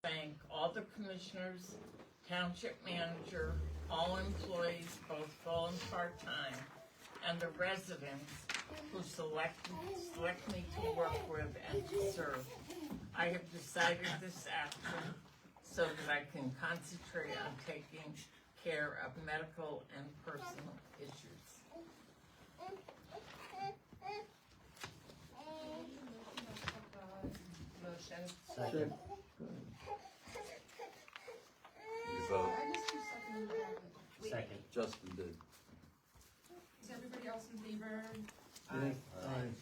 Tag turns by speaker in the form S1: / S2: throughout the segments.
S1: Thank all the commissioners, township manager, all employees, both full and part-time, and the residents who select me to work with and to serve. I have decided this action so that I can concentrate on taking care of medical and personal issues.
S2: Motion.
S3: Second.
S4: You vote.
S5: I just do second.
S3: Second.
S4: Justin did.
S5: Is everybody else in favor?
S3: Aye. Aye.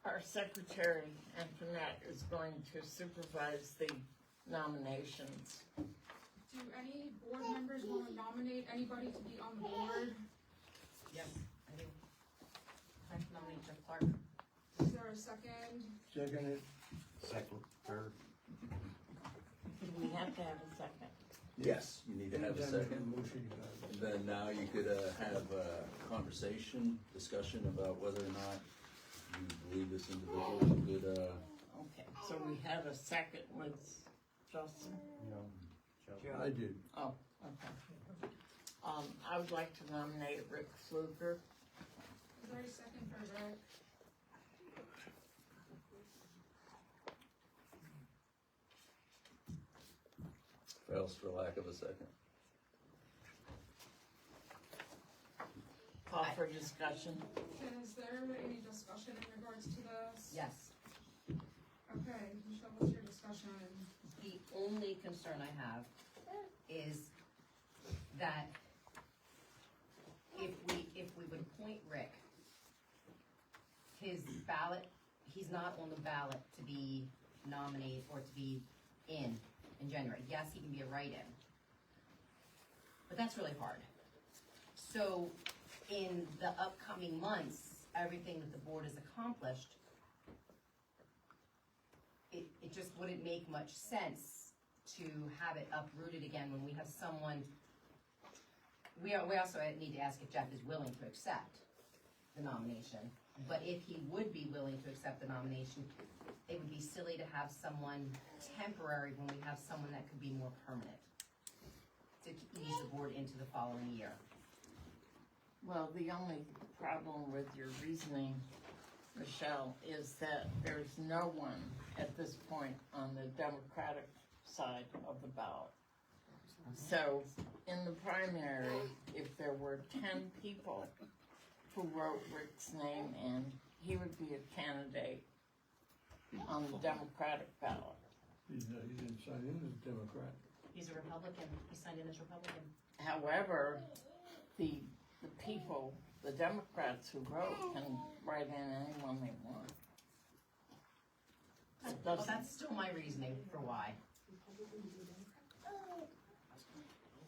S1: Our secretary, Antoinette, is going to supervise the nominations.
S5: Do any board members want to nominate anybody to be on the board?
S2: Yes, I do. I nominate Jeff Clarke.
S5: Is there a second?
S3: Second. Second. Third.
S1: Do we have to have a second?
S4: Yes, you need to have a second.
S3: Motion.
S4: And then now you could have a conversation, discussion about whether or not you believe this individual is a good,
S1: Okay, so we had a second with Justin?
S3: I did.
S1: Oh, okay. I would like to nominate Rick Fluger.
S5: Is there a second for Rick?
S4: fails for lack of a second.
S1: Call for discussion.
S5: And is there any discussion in regards to this?
S2: Yes.
S5: Okay, Michelle, what's your discussion?
S2: The only concern I have is that if we would appoint Rick, his ballot, he's not on the ballot to be nominated or to be in January. Yes, he can be a write-in, but that's really hard. So in the upcoming months, everything that the board has accomplished, it just wouldn't make much sense to have it uprooted again when we have someone. We also need to ask if Jeff is willing to accept the nomination. But if he would be willing to accept the nomination, it would be silly to have someone temporary when we have someone that could be more permanent to ease the board into the following year.
S1: Well, the only problem with your reasoning, Michelle, is that there's no one at this point on the Democratic side of the ballot. So, in the primary, if there were 10 people who wrote Rick's name in, he would be a candidate on the Democratic ballot.
S3: He didn't sign in as a Democrat.
S2: He's a Republican. He signed in as Republican.
S1: However, the people, the Democrats who wrote, can write in anyone they want.
S2: Well, that's still my reasoning for why.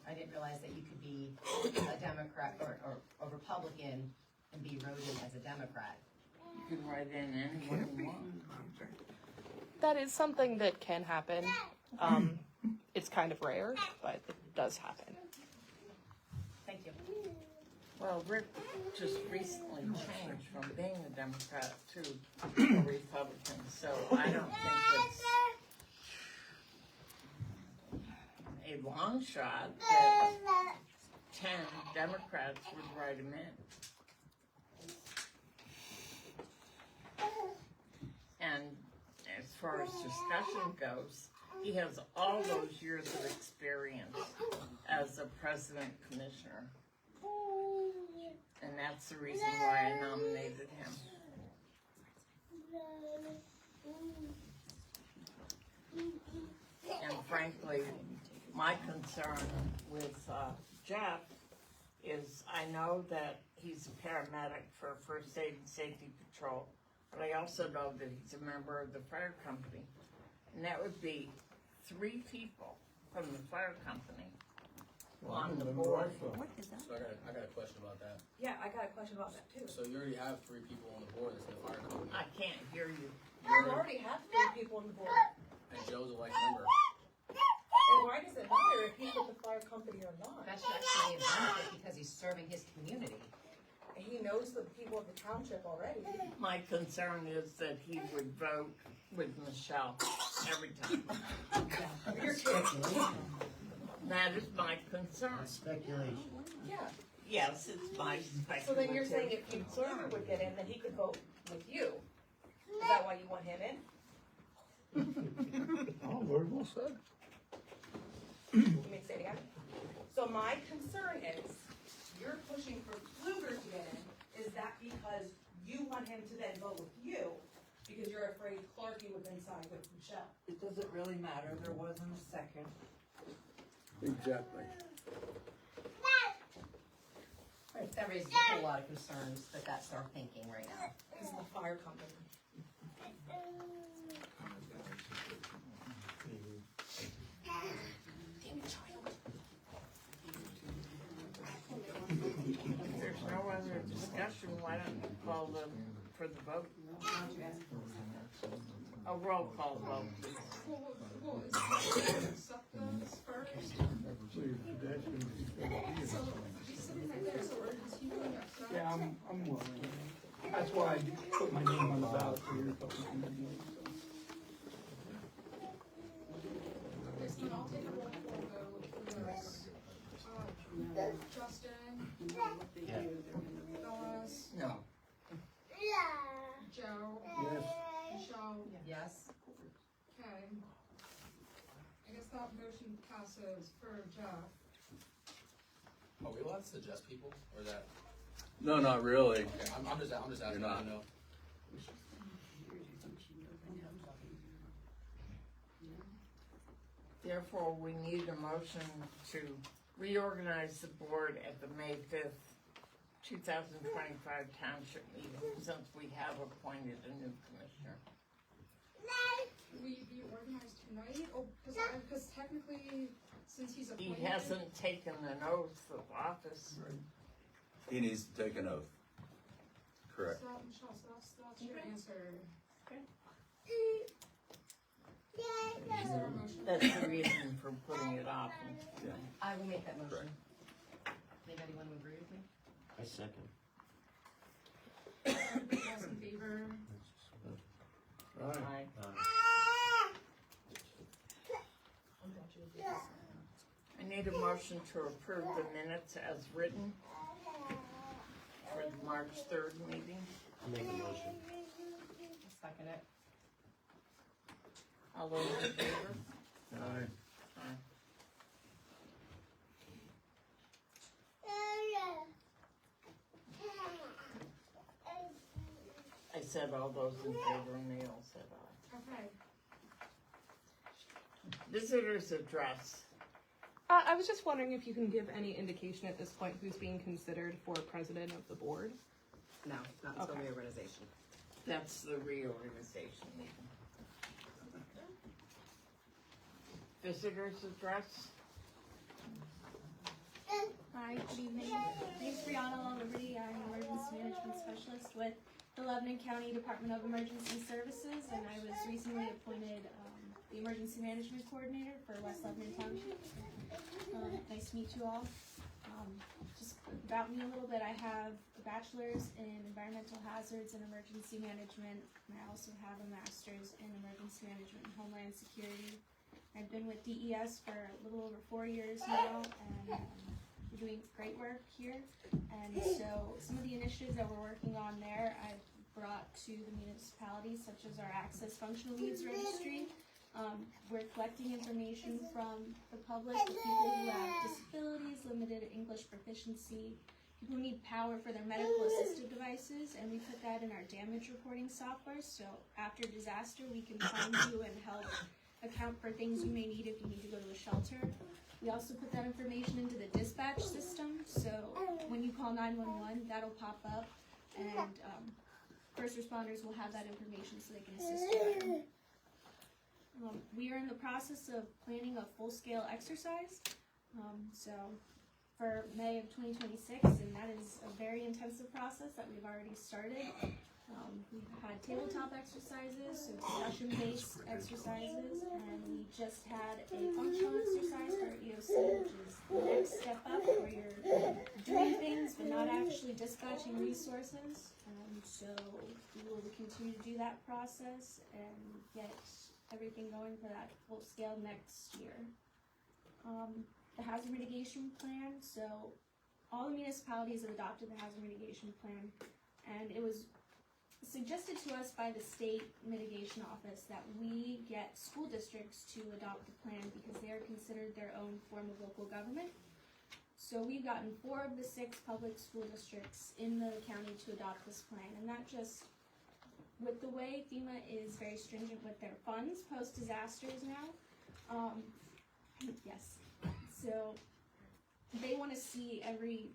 S2: I didn't realize that you could be a Democrat or a Republican and be wrote in as a Democrat.
S1: You can write in anyone you want.
S6: That is something that can happen. It's kind of rare, but it does happen.
S2: Thank you.
S1: Well, Rick just recently changed from being a Democrat to a Republican, so I don't think it's a long shot that 10 Democrats would write him in. And as far as discussion goes, he has all those years of experience as a president commissioner. And that's the reason why I nominated him. And frankly, my concern with Jeff is I know that he's a paramedic for First Aid and Safety Patrol, but I also know that he's a member of the fire company. And that would be 3 people from the fire company on the board.
S7: So I got a question about that.
S8: Yeah, I got a question about that too.
S7: So you already have 3 people on the board that's in the fire company,
S1: I can't hear you.
S8: You already have 3 people on the board.
S7: and Joe's a elected member.
S8: And why does it matter if he's with the fire company or not?
S2: That should actually be a benefit because he's serving his community.
S8: He knows the people of the township already.
S1: My concern is that he would vote with Michelle every time.
S8: You're kidding.
S1: That is my concern.
S9: Speculation.
S8: Yeah.
S1: Yes, it's my
S8: So then you're saying
S1: speculative
S8: if you
S1: concern.
S8: would get in, then he could vote with you. Is that why you want him in?
S3: Oh, very well said.
S8: You may say it again. So my concern is, you're pushing for Pfluger to get in, is that because you want him to then vote with you, because you're afraid Clarke would then side with Michelle?
S10: It doesn't really matter, there wasn't a second.
S3: Exactly.
S2: Right, that raises a whole lot of concerns, but that's our thinking right now.
S8: Because of the fire company.
S1: If there's no other discussion, why don't you call them for the vote? A roll call vote, please.
S5: Well, is acceptance first?
S3: So you're asking if he's gonna be in.
S5: So, he's sitting right there, so is he willing to accept?
S11: Yeah, I'm willing. That's why I put my name on the ballot for your public meeting.
S5: Okay, so then I'll take a roll call vote for this. Justin, Phyllis,
S1: No.
S5: Joe,
S3: Yes.
S5: Michelle,
S2: Yes?
S5: okay. I guess that motion passes for Jeff.
S7: Are we allowed to suggest people, or is that,
S4: No, not really.
S7: okay, I'm just asking, I
S4: not.
S7: don't know.
S1: Therefore, we need a motion to reorganize the board at the May 5th, 2025 township meeting, since we have appointed a new commissioner.
S5: Will we be organized tonight? Oh, because technically, since he's
S1: He
S5: appointed.
S1: hasn't taken an oath of office.
S4: He needs to take an oath. Correct.
S5: So, Michelle, so that's your answer.
S2: Okay.
S5: Is there a motion?
S1: That's the reason for putting it off.
S2: I will make that motion. Anybody want to agree with me?
S9: I second.
S5: Everybody else in favor?
S3: Right.
S1: I need a motion to approve the minutes as written for the March 3rd meeting.
S9: I'll make a motion.
S2: I'll second it.
S1: All those in favor?
S3: Aye.
S1: Aye. I said all those in favor, and they all said aye.
S5: Okay.
S1: Visitors address.
S6: I was just wondering if you can give any indication at this point who's being considered for president of the board.
S2: No, not until
S6: Okay.
S2: reorganization.
S1: That's the reorganization meeting. Visitors address.
S12: Hi, good evening. My name's Brianna Laliberte. I'm an emergency management specialist with the Lebanon County Department of Emergency Services, and I was recently appointed the emergency management coordinator for West Lebanon Township. Nice to meet you all. Just about me a little bit, I have a bachelor's in environmental hazards and emergency management, and I also have a master's in emergency management and homeland security. I've been with DES for a little over 4 years now, and we're doing great work here. And so some of the initiatives that we're working on there, I've brought to the municipalities, such as our Access Functional Needs Registry. We're collecting information from the public, people who have disabilities, limited English proficiency, people who need power for their medical assisted devices, and we put that in our damage reporting software. So after disaster, we can find you and help account for things you may need if you need to go to a shelter. We also put that information into the dispatch system, so when you call 911, that'll pop up, and first responders will have that information so they can assist you better. We are in the process of planning a full-scale exercise, so for May of 2026, and that is a very intensive process that we've already started. We've had tabletop exercises, so discussion-based exercises, and we just had a functional exercise for EOC, which is the next step up where you're doing things but not actually dispatching resources. So we will continue to do that process and get everything going for that full scale next year. The hazard mitigation plan, so all the municipalities have adopted the hazard mitigation plan, and it was suggested to us by the state mitigation office that we get school districts to adopt the plan because they are considered their own form of local government. So we've gotten 4 of the 6 public school districts in the county to adopt this plan, and that just, with the way FEMA is very stringent with their funds post-disasters now, yes, so they want to see every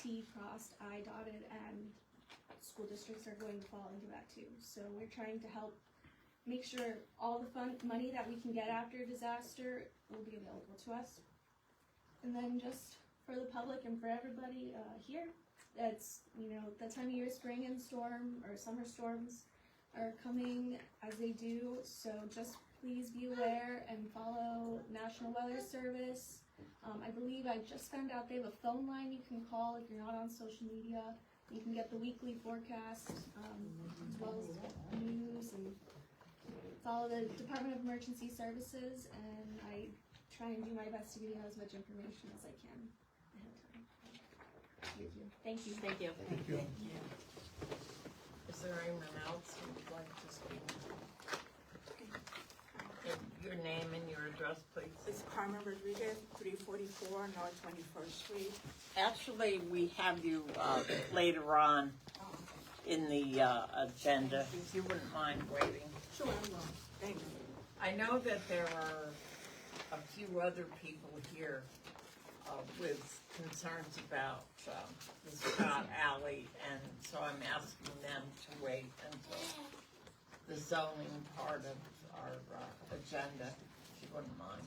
S12: T crossed, I dotted, and school districts are going to fall into that too. So we're trying to help make sure all the money that we can get after a disaster will be available to us. And then just for the public and for everybody here, that's, you know, that time of year, spring and storm or summer storms are coming as they do. So just please be aware and follow National Weather Service. I believe I just found out they have a phone line you can call if you're not on social media. You can get the weekly forecast, as well as news, and follow the Department of Emergency Services, and I try and do my best to give you as much information as I can ahead of time. Thank you.
S6: Thank you.
S3: Thank you.
S1: Is there anyone else who would like to speak? Your name and your address, please.
S10: It's Carmen Rodriguez, 344 North 21st Street.
S1: Actually, we have you later on in the agenda, if you wouldn't mind waiting.
S10: Sure, I will. Thank you.
S1: I know that there are a few other people here with concerns about the Scott Alley, and so I'm asking them to wait until the zoning part of our agenda, if you wouldn't mind.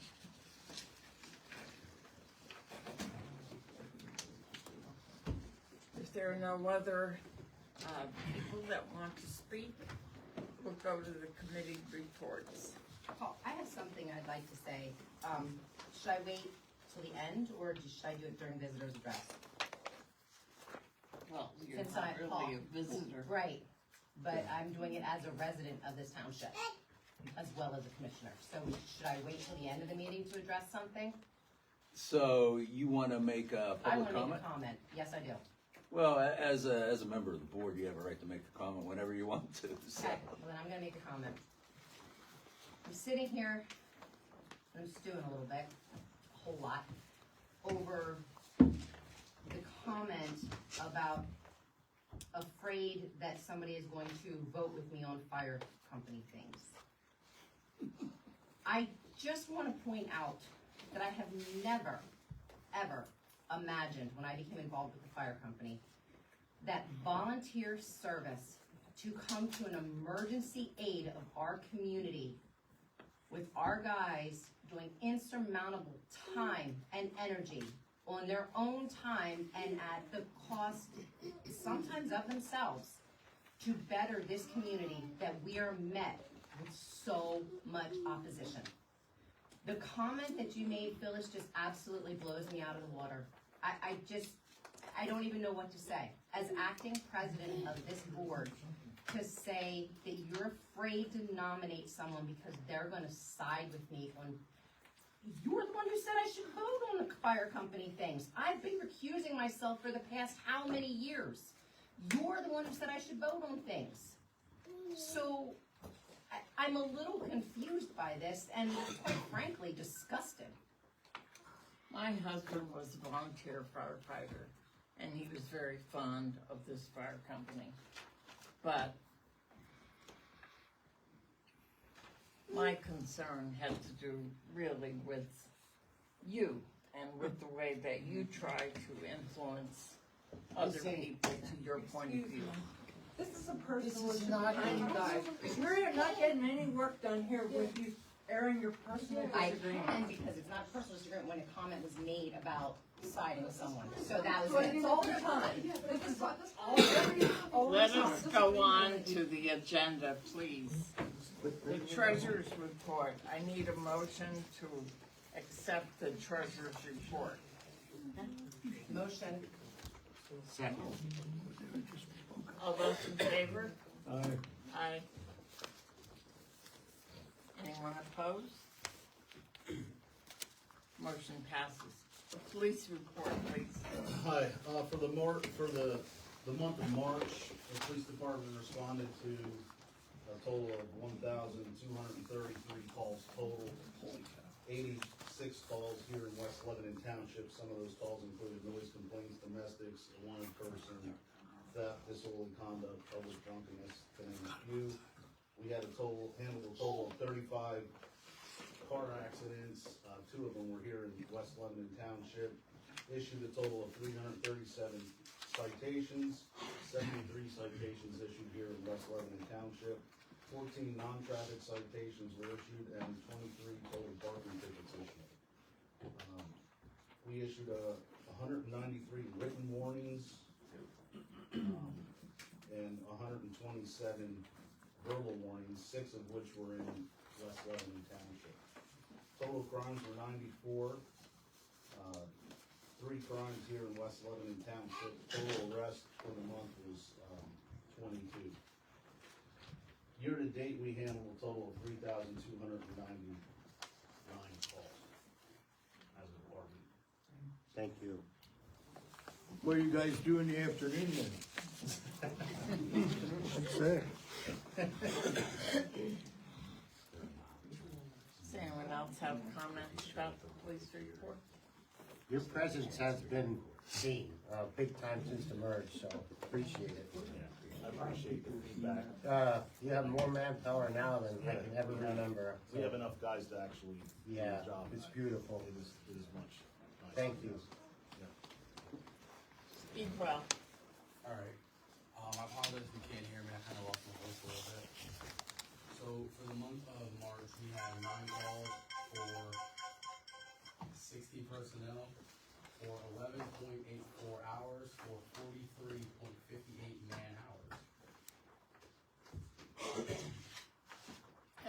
S1: If there are no other people that want to speak, we'll go to the committee reports.
S2: Paul, I have something I'd like to say. Should I wait till the end, or should I do it during visitor's address?
S1: Well, you're
S2: Since
S1: not
S2: I'm Paul.
S1: really a visitor.
S2: Right, but I'm doing it as a resident of this township, as well as a commissioner. So should I wait till the end of the meeting to address something?
S4: So you wanna make a
S2: I
S4: public
S2: want to
S4: comment?
S2: make a comment. Yes, I do.
S4: Well, as a member of the board, you have a right to make a comment whenever you want to, so.
S2: Okay, well then I'm gonna make a comment. I'm sitting here, and I'm stewing a little bit, a whole lot, over the comment about afraid that somebody is going to vote with me on fire company things. I just want to point out that I have never, ever imagined when I became involved with the fire company that volunteer service to come to an emergency aid of our community with our guys doing insurmountable time and energy on their own time and at the cost sometimes of themselves to better this community, that we are met with so much opposition. The comment that you made, Phyllis, just absolutely blows me out of the water. I don't even know what to say. As acting president of this board, to say that you're afraid to nominate someone because they're gonna side with me on, you're the one who said I should vote on the fire company things. I've been recusing myself for the past how many years? You're the one who said I should vote on things. So, I'm a little confused by this and quite frankly disgusted.
S1: My husband was a volunteer firefighter, and he was very fond of this fire company. But my concern had to do really with you and with the way that you try to influence other people to your point of view.
S10: This is a personal
S1: This is
S10: issue
S1: not
S10: between you
S1: any-
S10: guys. We're not getting any work done here with you
S9: airing your personal
S2: I
S9: disagreement.
S2: can, because it's not a personal disagreement when a comment was made about siding with someone, so that was
S9: But
S2: it.
S9: it's all the time.
S5: Yeah, but
S9: This is
S5: that's
S9: all the
S1: Let
S9: time.
S1: us go on to the agenda, please. The treasurer's report. I need a motion to accept the treasurer's report.
S2: Motion.
S13: Second.
S1: All those in favor?
S3: Aye.
S1: Aye. Anyone opposed? Motion passes. The police report, please.
S13: Hi, for the month of March, the police department responded to a total of 1,233 calls total. 86 calls here in West Lebanon Township. Some of those calls included noise complaints, domestics, a wanted person, theft, disorderly conduct, public drunkenness, to name a few. We had handled a total of 35 car accidents. 2 of them were here in West Lebanon Township. Issued a total of 337 citations, 73 citations issued here in West Lebanon Township. 14 non-traffic citations were issued and 23 total parking tickets issued. We issued 193 written warnings and 127 verbal warnings, 6 of which were in West Lebanon Township. Total crimes were 94. 3 crimes here in West Lebanon Township. Total arrests for the month was 22. Year to date, we handled a total of 3,299 calls as a department.
S14: Thank you.
S3: What do you guys do in the afternoon then? What's that?
S1: Does anyone else have comments about the police report?
S14: Your presence has been seen, big time since the merge, so appreciate it.
S13: I appreciate the feedback.
S14: You have more manpower now than I can ever remember.
S13: We have enough guys to actually do
S14: Yeah,
S13: the job.
S14: it's beautiful.
S13: It is much. nicer.
S14: Thank you.
S1: Speak well.
S7: Alright, I apologize if you can't hear me, I kinda lost my voice a little bit. So, for the month of March, we had 9 calls for 60 personnel, for 11.84 hours, for 43.58 man hours.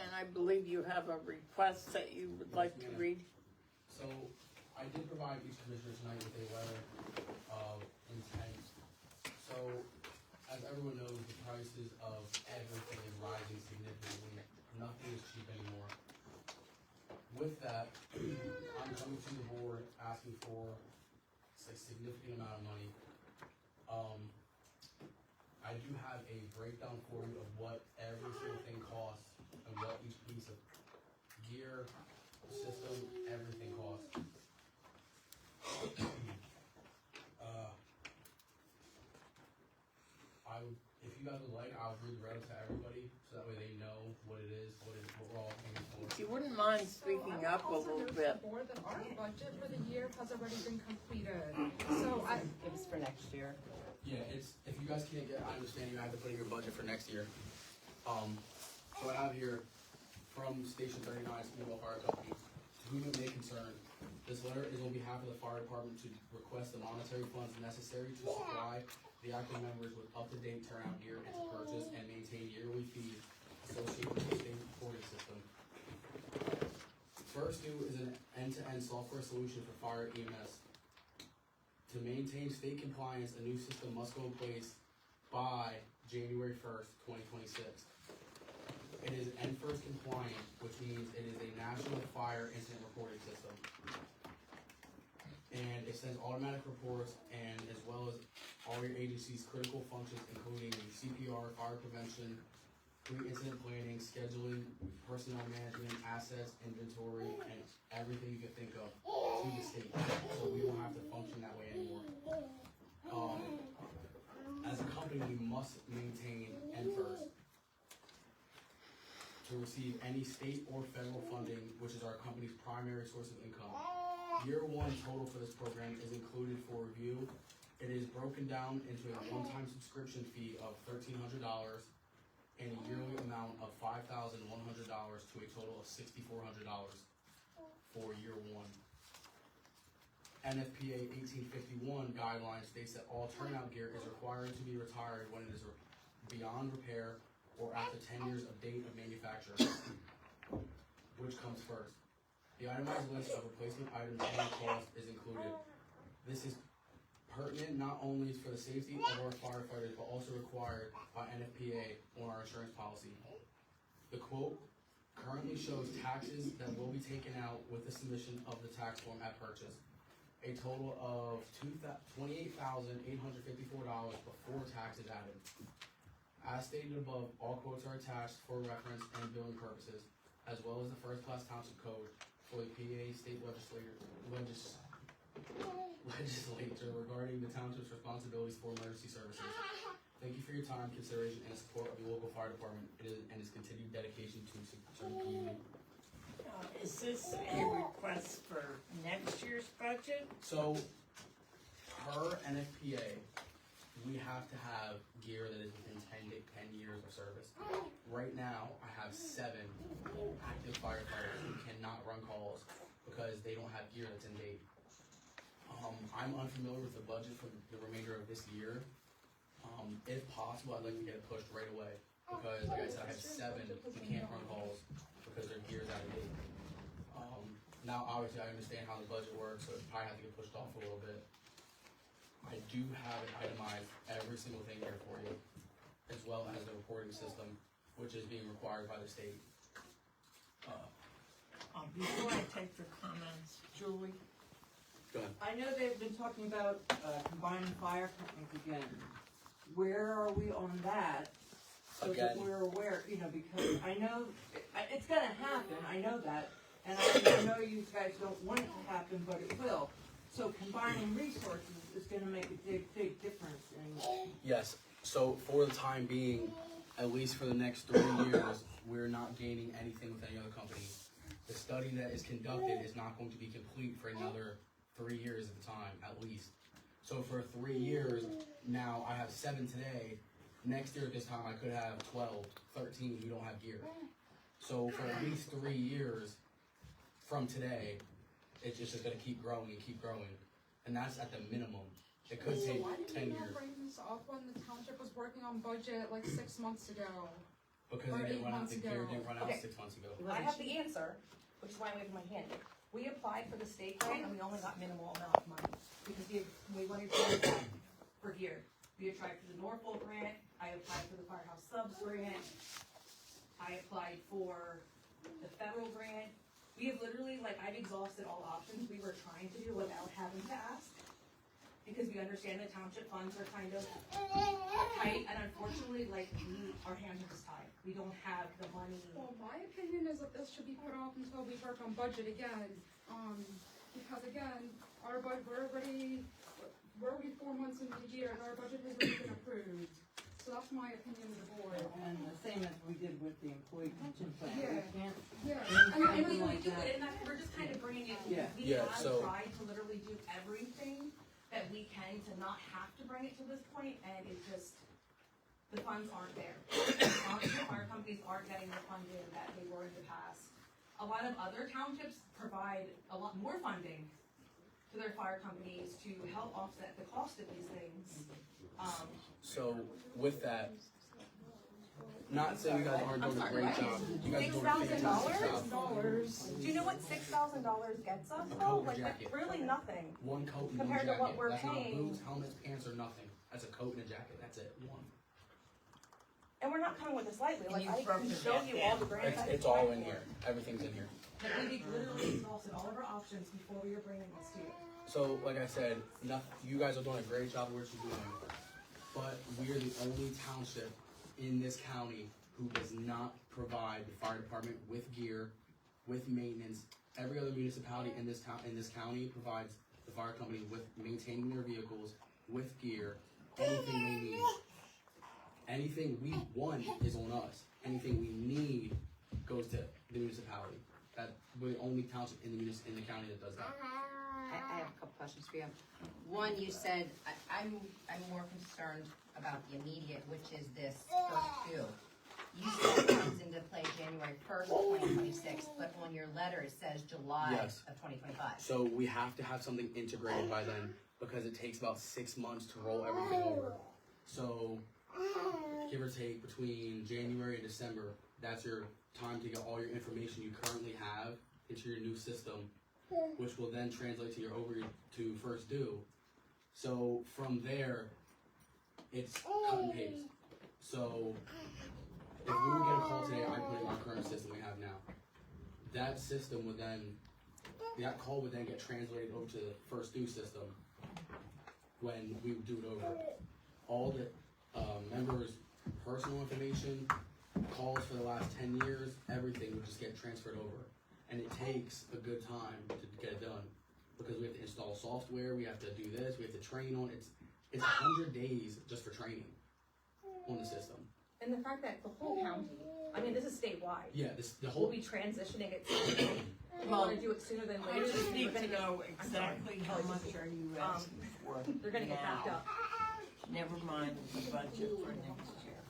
S1: And I believe you have a request that you would like to read.
S7: So, I did provide each commissioner tonight with a letter of intent. So, as everyone knows, the prices of everything is rising significantly. Nothing is cheap anymore. With that, I'm coming to the board asking for a significant amount of money. I do have a breakdown for you of what every single thing costs and what each piece of gear, system, everything costs. If you guys would like, I'll read the letter to everybody, so that way they know what it is, what we're all paying for.
S1: If you wouldn't mind speaking up a little bit.
S5: Board that our budget for the year has already been completed. So
S2: It was for next year.
S7: Yeah, if you guys can't get, I understand you have to put in your budget for next year. So I have here, from Station 39, Small Fire Company, to whom it may concern, this letter is on behalf of the fire department to request the monetary funds necessary to supply the active members with up-to-date turnout gear and to purchase and maintain yearly fees associated with the state reporting system. First due is an end-to-end software solution for fire EMS. To maintain state compliance, a new system must go in place by January 1st, 2026. It is NFIRST compliant, which means it is a national fire incident reporting system. And it sends automatic reports and as well as all your agency's critical functions, including CPR, fire prevention, pre-incident planning, scheduling, personnel management, assets, inventory, and everything you can think of to the state. So we won't have to function that way anymore. As a company, we must maintain NFIRST to receive any state or federal funding, which is our company's primary source of income. Year 1 total for this program is included for review. It is broken down into a one-time subscription fee of $1,300 and a yearly amount of $5,100 to to a total of $6,400 for year one. NFPA 1851 guidelines states that all turnout gear is required to be retired when it is beyond repair or after 10 years of date of manufacture. Which comes first? The itemized list of replacement items and cost is included. This is pertinent not only for the safety of our firefighters, but also required by NFPA on our insurance policy. The quote currently shows taxes that will be taken out with the submission of the tax form at purchase. A total of $28,854 before taxes added. As stated above, all quotes are attached for reference and billing purposes, as well as the first-class township code for the PA state legislature regarding the township's responsibilities for emergency services. Thank you for your time, consideration, and support of the local fire department and its continued dedication to the community.
S1: Is this a request for next year's budget?
S7: So, per NFPA, we have to have gear that is within 10 years of service. Right now, I have 7 active firefighters who cannot run calls because they don't have gear that's in date. I'm unfamiliar with the budget for the remainder of this year. If possible, I'd like to get it pushed right away because, like I said, I have 7 who can't run calls because their gear's out of date. Now, obviously, I understand how the budget works, so it probably have to get pushed off a little bit. I do have it itemized every single thing here for you, as well as the reporting system, which is being required by the state.
S1: Before I take your comments, Julie?
S7: Go ahead.
S9: I know they've been talking about combining fire companies again. Where are we on that? So that we're aware, because I know it's gonna happen, I know that. And I know you guys don't want it to happen, but it will. So combining resources is gonna make a big difference in.
S7: Yes, so for the time being, at least for the next 3 years, we're not gaining anything with any other company. The study that is conducted is not going to be complete for another 3 years at a time, at least. So for 3 years, now I have 7 today. Next year at this time, I could have 12, 13 who don't have gear. So for at least 3 years from today, it's just going to keep growing and keep growing. And that's at the minimum. It could take 10
S5: Why did you
S7: years.
S5: not bring this up when the township was working on budget like 6 months ago?
S7: Because
S5: Or
S7: they didn't
S5: 8
S7: run out,
S5: months
S7: the gear
S5: ago.
S7: didn't run out
S8: Okay.
S7: 6 months ago.
S8: I have the answer, which is why I'm waving my hand. We applied for the state grant and we only got minimal amount of money because we wanted to for gear. We applied for the Norfolk grant, I applied for the Firehouse Subs grant, I applied for the federal grant. We have literally, I've exhausted all options we were trying to do without having to ask. Because we understand the township funds are kind of tight, and unfortunately, our hands are just tied. We don't have the money.
S5: Well, my opinion is that this should be put off until we work on budget again. Because again, our we're already 4 months into the year and our budget has already been approved. So that's my opinion of the board.
S9: And the same as we did with the employee pension plan.
S5: Yeah.
S9: We can't.
S5: Yeah.
S8: And we
S9: like
S8: do
S9: that.
S8: it, and we're just kind of bringing it,
S9: Yeah.
S8: we
S7: Yeah,
S8: have
S7: so-
S8: tried to literally do everything that we can to not have to bring it to this point, and it just, the funds aren't there. Honestly, fire companies aren't getting the funding that they were in the past. A lot of other townships provide a lot more funding to their fire companies to help offset the cost of these things.
S7: So with that, not saying you guys aren't doing a great job. You guys are doing a fantastic job.
S8: Do you know what $6,000 gets us
S7: A
S8: though?
S7: coat and
S8: Like,
S7: jacket.
S8: that's really nothing.
S7: One coat and one
S8: Compared to
S7: jacket.
S8: what we're
S7: That's not
S8: paying.
S7: boots, helmets, pants, or nothing. That's a coat and a jacket. That's it. One.
S8: And we're not coming with this lightly,
S1: And
S8: like,
S1: you
S8: I
S1: broke
S8: can
S1: the
S8: show
S1: net
S8: you all the
S1: down.
S8: grants.
S7: It's all in here. Everything's in here.
S8: But we've literally exhausted all of our options before we were bringing this to you.
S7: So, like I said, you guys are doing a great job of what you're doing. But we're the only township in this county who does not provide the fire department with gear, with maintenance. Every other municipality in this county provides the fire company with maintaining their vehicles, with gear, anything they need. Anything we want is on us. Anything we need goes to the municipality. We're the only township in the county that does that.
S2: I have a couple questions for you. One, you said, I'm more concerned about the immediate, which is this first two. You said it comes into play January 1st, 2026. on your letter, it says July
S7: Yes.
S2: of 2025.
S7: So we have to have something integrated by then, because it takes about 6 months to roll everything over. So, give or take between January and December, that's your time to get all your information you currently have into your new system, which will then translate to your to first due. So from there, it's cut and paste. So if we would get a call today, I put in our current system we have now. That system would then, that call would then get translated over to the first due system when we would do it over. All the members' personal information, calls for the last 10 years, everything would just get transferred over. And it takes a good time to get it done, because we have to install software, we have to do this, we have to train on it. It's 100 days just for training on the system.
S8: And the fact that the whole county, I mean, this is statewide.
S7: Yeah, the
S8: We'll
S7: whole,
S8: be transitioning it. If you wanna do it sooner than
S1: I
S8: later.
S1: just need
S8: we're
S1: to
S8: gonna
S1: know exactly how much are you asking for
S8: They're gonna get backed
S1: now.
S8: up.
S1: Never mind the budget for next year.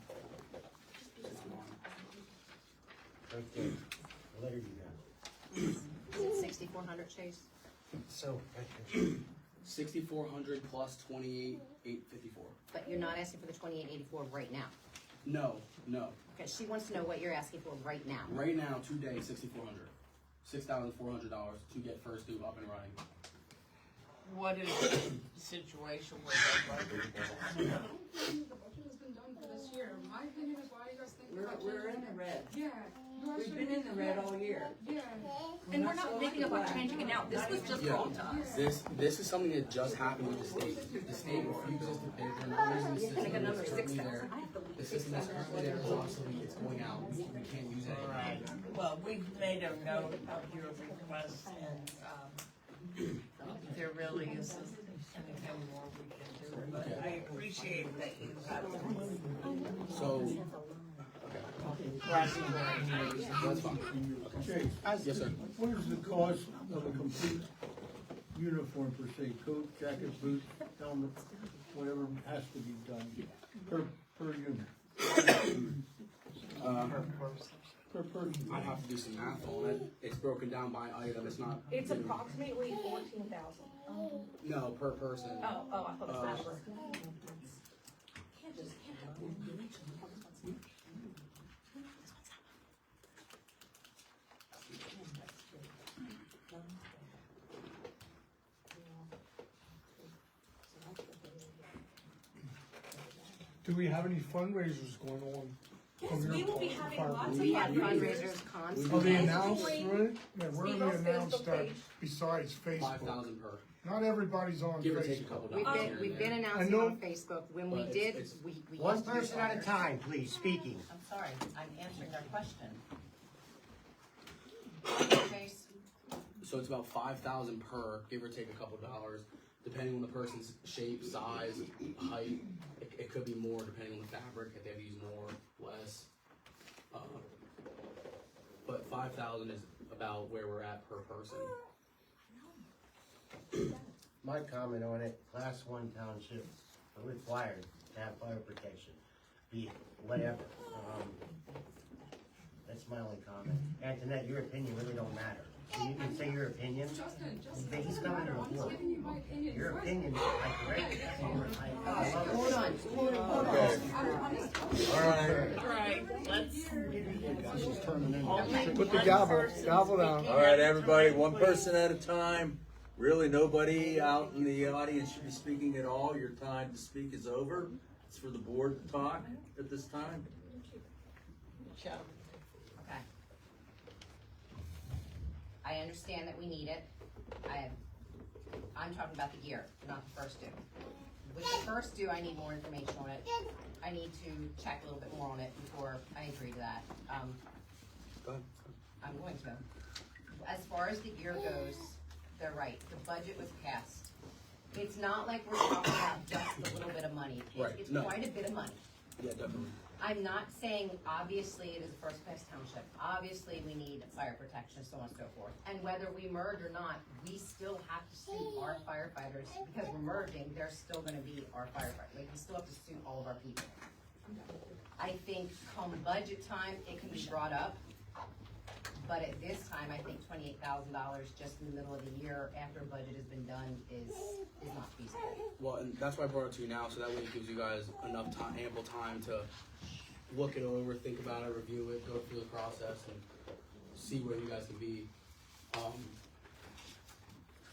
S14: Okay, what letter you got?
S2: Is it 6,400, Chase?
S14: So,
S7: 6,400 plus 28,854.
S2: But you're not asking for the 2884 right now.
S7: No.
S2: Okay, she wants to know what you're asking for right now.
S7: Right now, today, 6,400. $6,400 to get first due up and running.
S1: What is the situation with our budget?
S5: The budget has been done for this year. My opinion is, why do you guys think the budget?
S9: We're in the red.
S5: Yeah. You guys
S9: We've
S5: should
S9: been in the red all year.
S5: Yeah.
S8: And we're not thinking about changing it now. This was just
S7: Yeah.
S8: brought to us.
S7: This is something that just happened with the state. The state refuses to pay for an system
S8: Like another
S7: that's currently there.
S8: 6,000. I believe
S7: The system that's currently there is obsolete. It's going out. We can't use it
S1: All
S7: anymore.
S1: right, well, we've made a note of your request, and, there really isn't anything more we can do, but I appreciate that you have
S7: So,
S1: brought to our news.
S7: that's fine.
S3: Chase,
S7: Yes, sir.
S3: what is the cost of a complete uniform per se, coat, jacket, boots, helmet, whatever has to be done per unit? Per person.
S7: I have to do some math on it. It's broken down by item. It's not.
S8: It's approximately 14,000.
S7: No, per person.
S8: Oh, I thought it was that number.
S11: Do we have any fundraisers going on? from your
S8: We will be
S11: part,
S8: having lots of
S2: We have
S8: fundraisers.
S2: fundraisers
S11: Are
S2: constantly.
S11: they announced, right? Yeah, where are
S8: Speak
S11: they
S8: on
S11: announced
S8: Facebook
S11: at
S8: page.
S11: besides Facebook?
S7: 5,000 per.
S11: Not everybody's on
S7: Give or take a
S11: Facebook.
S7: couple
S2: We've
S7: dollars.
S2: been,
S7: here
S2: we've
S7: and
S2: been
S7: there.
S2: announcing
S11: I know-
S2: on Facebook. When we
S7: But
S2: did,
S7: it's-
S2: we
S14: one
S2: used to do
S14: person at a
S2: flyers.
S14: time, please, speaking.
S2: I'm sorry, I'm answering their question. Chase?
S7: So it's about 5,000 per, give or take a couple dollars, depending on the person's shape, size, height. It could be more depending on the fabric, if they have to use more, less. But 5,000 is about where we're at per person.
S14: My comment on it, class 1 township are required to have fire protection, be it whatever. That's my only comment. Antoinette, your opinion really don't matter. So you can say your opinion.
S5: Justin,
S14: He's
S5: doesn't
S14: coming
S5: matter.
S14: to
S5: I'm
S14: the
S5: just
S14: floor.
S5: giving you my opinion.
S14: Your
S5: You guys-
S14: opinion, I correct. I love it.
S2: Hold on.
S5: I'm just-
S1: All right, let's.
S11: Put the gavel down.
S4: All right, everybody, one person at a time. Really, nobody out in the audience should be speaking at all. Your time to speak is over. It's for the board to talk at this time.
S1: Michelle.
S2: Okay. I understand that we need it. I'm talking about the year, not the first due. With the first due, I need more information on it. I need to check a little bit more on it before I agree to that.
S7: Go ahead.
S2: I'm going to. As far as the year goes, they're right, the budget was passed. It's not like we're talking about just a little bit of money.
S7: Right,
S2: It's
S7: no.
S2: quite a bit of money.
S7: Yeah, definitely.
S2: I'm not saying, obviously, it is a first class township, obviously, we need fire protection, so on and so forth. And whether we merge or not, we still have to suit our firefighters, because we're merging, they're still gonna be our firefighters, like, we still have to suit all of our people. I think come budget time, it can be brought up, But at this time, I think $28,000 just in the middle of the year after a budget has been done is not feasible.
S7: Well, and that's why I brought it to you now, so that way it gives you guys enough time, ample time to look it over, think about it, review it, go through the process, and see where you guys can be.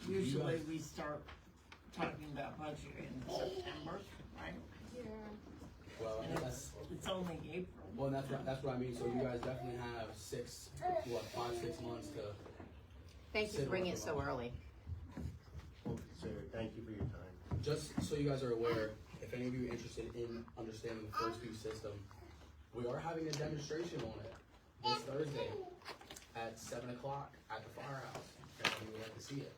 S1: Usually we start talking about budget in September, right?
S5: Yeah.
S7: Well,
S1: And
S7: that's,
S1: it's only April.
S7: well, and that's what I mean, so you guys definitely have 5-6 months to.
S2: Thank you for bringing it so early.
S14: Sarah, thank you for your time.
S7: Just so you guys are aware, if any of you are interested in understanding the first view system, we are having a demonstration on it this Thursday at 7 o'clock at the firehouse. If you would like to see it.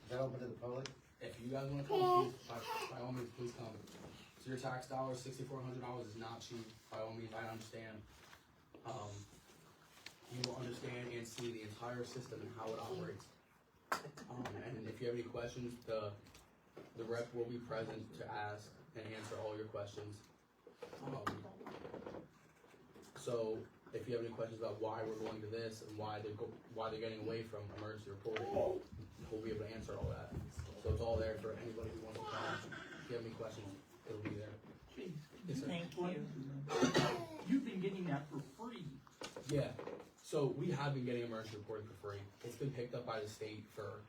S14: Is that open to the public?
S7: If you guys want to come, please, by all means, please come. So your tax dollars, $6,400 is not cheap. By all means, I understand. You will understand and see the entire system and how it operates. And if you have any questions, the rep will be present to ask and answer all your questions. So if you have any questions about why we're going to this and why they're getting away from emergency reporting, we'll be able to answer all that. So it's all there for anybody who wants to come. If you have any questions, it'll be there. Yes, sir.
S1: Thank you.
S11: You've been getting that for free.
S7: Yeah. So we have been getting emergency reporting for free. It's been picked up by the state for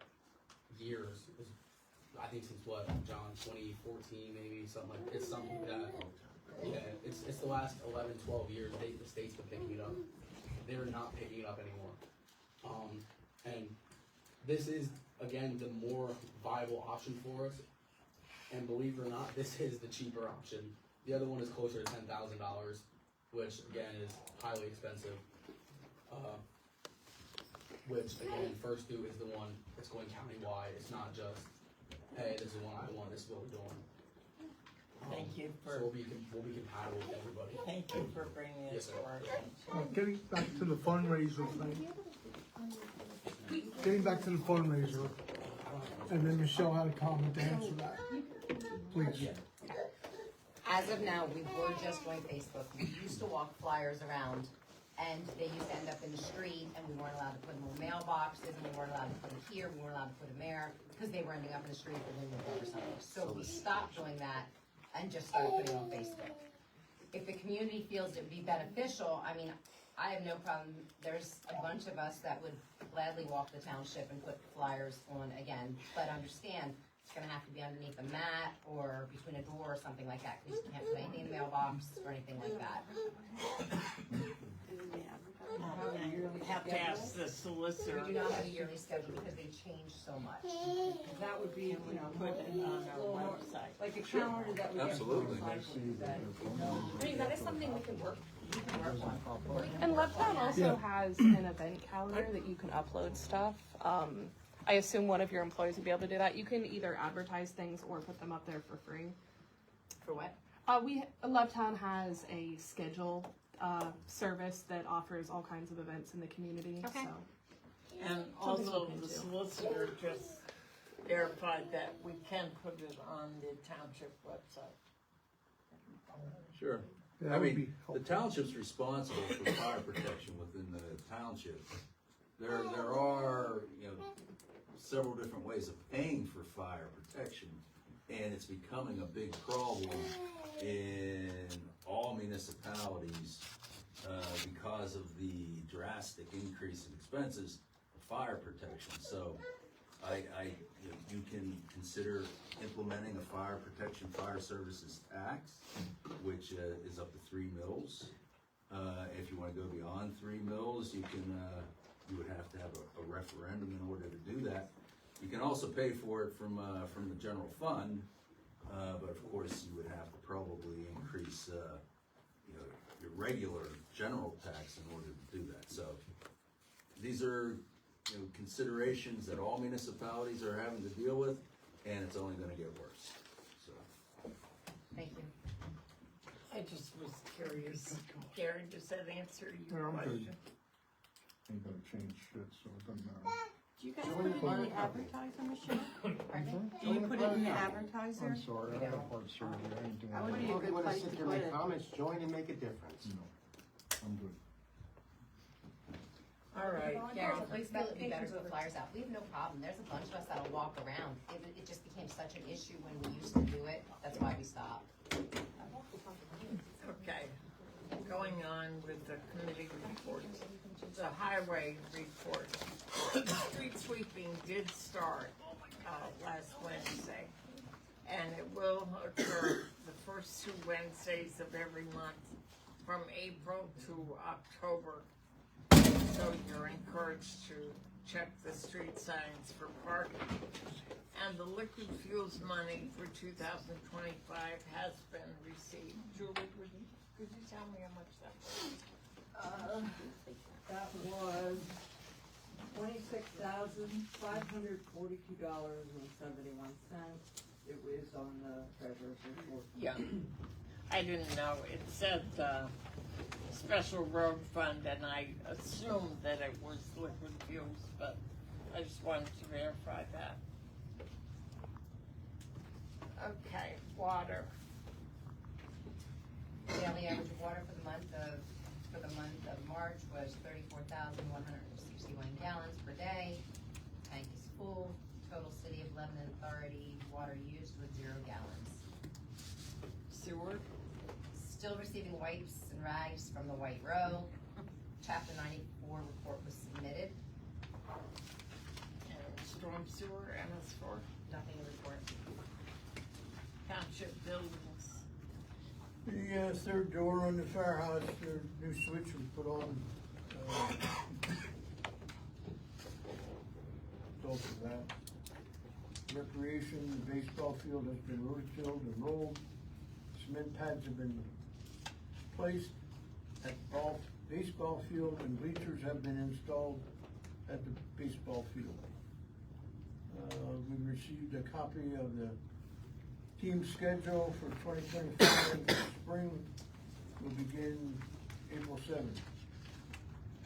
S7: years. I think since what, John, 2014 maybe, something like that. Yeah, it's the last 11, 12 years the state's been picking it up. They're not picking it up anymore. And this is, again, the more viable option for us. And believe it or not, this is the cheaper option. The other one is closer to $10,000, which again is highly expensive. Which again, First Due is the one that's going countywide. It's not just, hey, this is the one I want. This is what we're doing.
S1: Thank you
S7: So we'll be compatible with everybody.
S1: Thank you for bringing it
S7: Yes,
S1: to
S7: sir.
S1: our attention.
S11: Getting back to the fundraiser thing. Getting back to the fundraiser, and then Michelle had a comment to answer that. Please.
S2: As of now, we were just doing Facebook. We used to walk flyers around, and they used to end up in the street, and we weren't allowed to put them in mailboxes, and we weren't allowed to put them here, we weren't allowed to put them there, because they were ending up in the street or they moved over something. So we stopped doing that and just started putting on Facebook. If the community feels it would be beneficial, I mean, I have no problem. There's a bunch of us that would gladly walk the township and put flyers on again, but understand it's gonna have to be underneath a mat or between a door or something like that, because you can't put anything in the mailbox or anything like that.
S1: We have to ask the solicitor.
S2: We do not have a yearly schedule because they change so much.
S9: That would be,
S1: We put it on our website.
S9: like a calendar that we get.
S4: Absolutely.
S2: I mean, that is something we can work on.
S6: And Levtown also has an event calendar that you can upload stuff. I assume one of your employees would be able to do that. You can either advertise things or put them up there for free.
S2: For what?
S6: Levtown has a schedule service that offers all kinds of events in the community.
S2: Okay.
S6: So.
S1: And also the solicitor just verified that we can put it on the township website.
S4: Sure.
S3: That
S4: I
S3: would be
S4: mean, the township's responsible for fire protection within the township. There are, several different ways of paying for fire protection, and it's becoming a big problem in all municipalities because of the drastic increase in expenses of fire protection. So you can consider implementing a fire services tax, which is up to 3 mills. If you want to go beyond 3 mills, you would have to have a referendum in order to do that. You can also pay for it from the general fund, but of course you would have to probably increase your regular general tax in order to do that. So these are considerations that all municipalities are having to deal with, and it's only going to get worse. So.
S2: Thank you.
S1: I just was curious. Gary, does that answer
S3: Yeah,
S1: your
S3: I'm good.
S1: question?
S3: Ain't gonna change shit, so it doesn't matter.
S9: Do you guys put it in the advertiser, Michelle? Do you put it in the advertiser?
S3: I'm sorry, I had a heart surgery, I ain't doing
S9: That would
S3: that.
S9: be a
S14: If you
S9: good
S14: wanna
S9: place
S14: sit
S9: to
S14: there
S9: put
S14: and make
S9: it.
S14: comments, join and make a difference.
S3: No, I'm good.
S1: All right.
S2: Gary, please feel it'd be better to put flyers out. We have no problem. There's a bunch of us that'll walk around. It just became such an issue when we used to do it. That's why we stopped.
S1: Okay, going on with the committee reports. The highway report. Street sweeping did start last Wednesday, and it will occur the first 2 Wednesdays of every month from April to October. So you're encouraged to check the street signs for parking. And the liquid fuels money for 2025 has been received. Julie, could you tell me how much that was?
S9: That was $26,542.71. It was on the treasurer's report.
S1: Yeah, I didn't know. It said, special road fund, and I assumed that it was liquid fuels, but I just wanted to verify that. Okay, water.
S2: Daily average of water for the month of March was 34,161 gallons per day. Tank is full. Total City of Lebanon Authority water used was 0 gallons.
S1: Sewer?
S2: Still receiving wipes and rags from the White Row. Chapter 94 report was submitted.
S1: And storm sewer, MS4?
S2: Nothing to report.
S1: Township buildings.
S3: The third door on the firehouse, their new switch was put on. Result of that. Recreation, the baseball field has been road-filled and rolled. Cement pads have been placed at the baseball field, and bleachers have been installed at the baseball field. We received a copy of the team schedule for 2025. Spring will begin April 7th.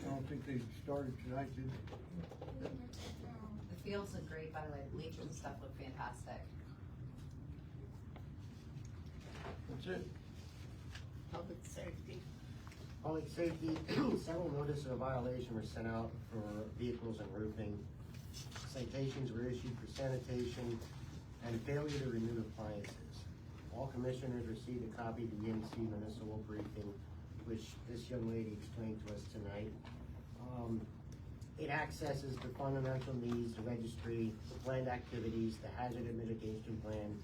S3: I don't think they started tonight, did they?
S2: The fields look great, by the way. The bleachers and stuff look fantastic.
S3: That's it.
S1: Public safety.
S14: Public safety, several notices of violation were sent out for vehicles and roofing. Citations were issued for sanitation and failure to renew appliances. All commissioners received a copy of the EMC municipal briefing, which this young lady explained to us tonight. It accesses the fundamental needs, the registry, the planned activities, the hazard mitigation plan,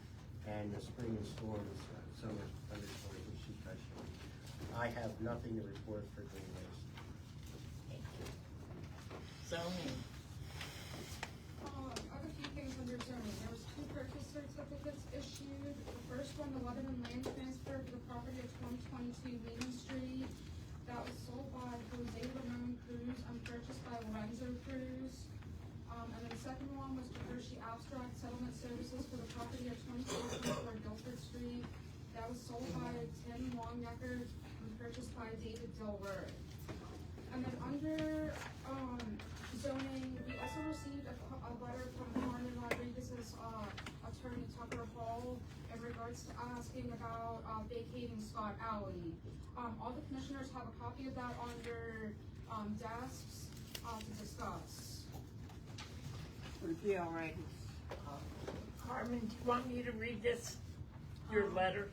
S14: and the spring and storms, summer thunderstorms, which she touched on. I have nothing to report for green waste.
S1: Thank you. Zoning.
S5: I have a few things under zoning. There was 2 purchase certificates issued. The first one, the Lebanon land transfer for the property of 2022 Main Street. That was sold by Jose Ramon Cruz and purchased by Lorenzo Cruz. And then the second one was Hershey Abstract Settlement Services for the property of 2424 Guilford Street. That was sold by Tim Longnecker and purchased by David Delward. And then under zoning, we also received a letter from Carmen Rodriguez's attorney Tucker Hall in regards to asking about vacating Scott Alley. All the commissioners have a copy of that on their desks to discuss.
S1: Would it be all right? Carmen, do you want me to read this, your letter?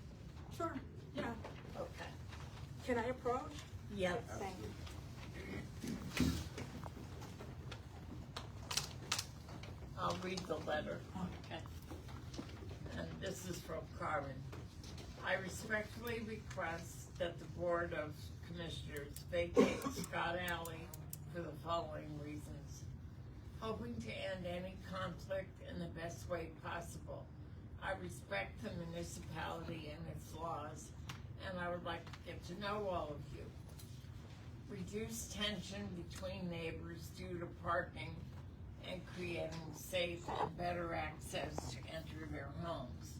S10: Sure, yeah.
S1: Okay.
S10: Can I approach?
S1: Yes.
S10: Thank you.
S1: I'll read the letter. Okay. And this is from Carmen. I respectfully request that the Board of Commissioners vacate Scott Alley for the following reasons. Hoping to end any conflict in the best way possible. I respect the municipality and its laws, and I would like to get to know all of you. Reduce tension between neighbors due to parking and creating safe and better access to enter their homes.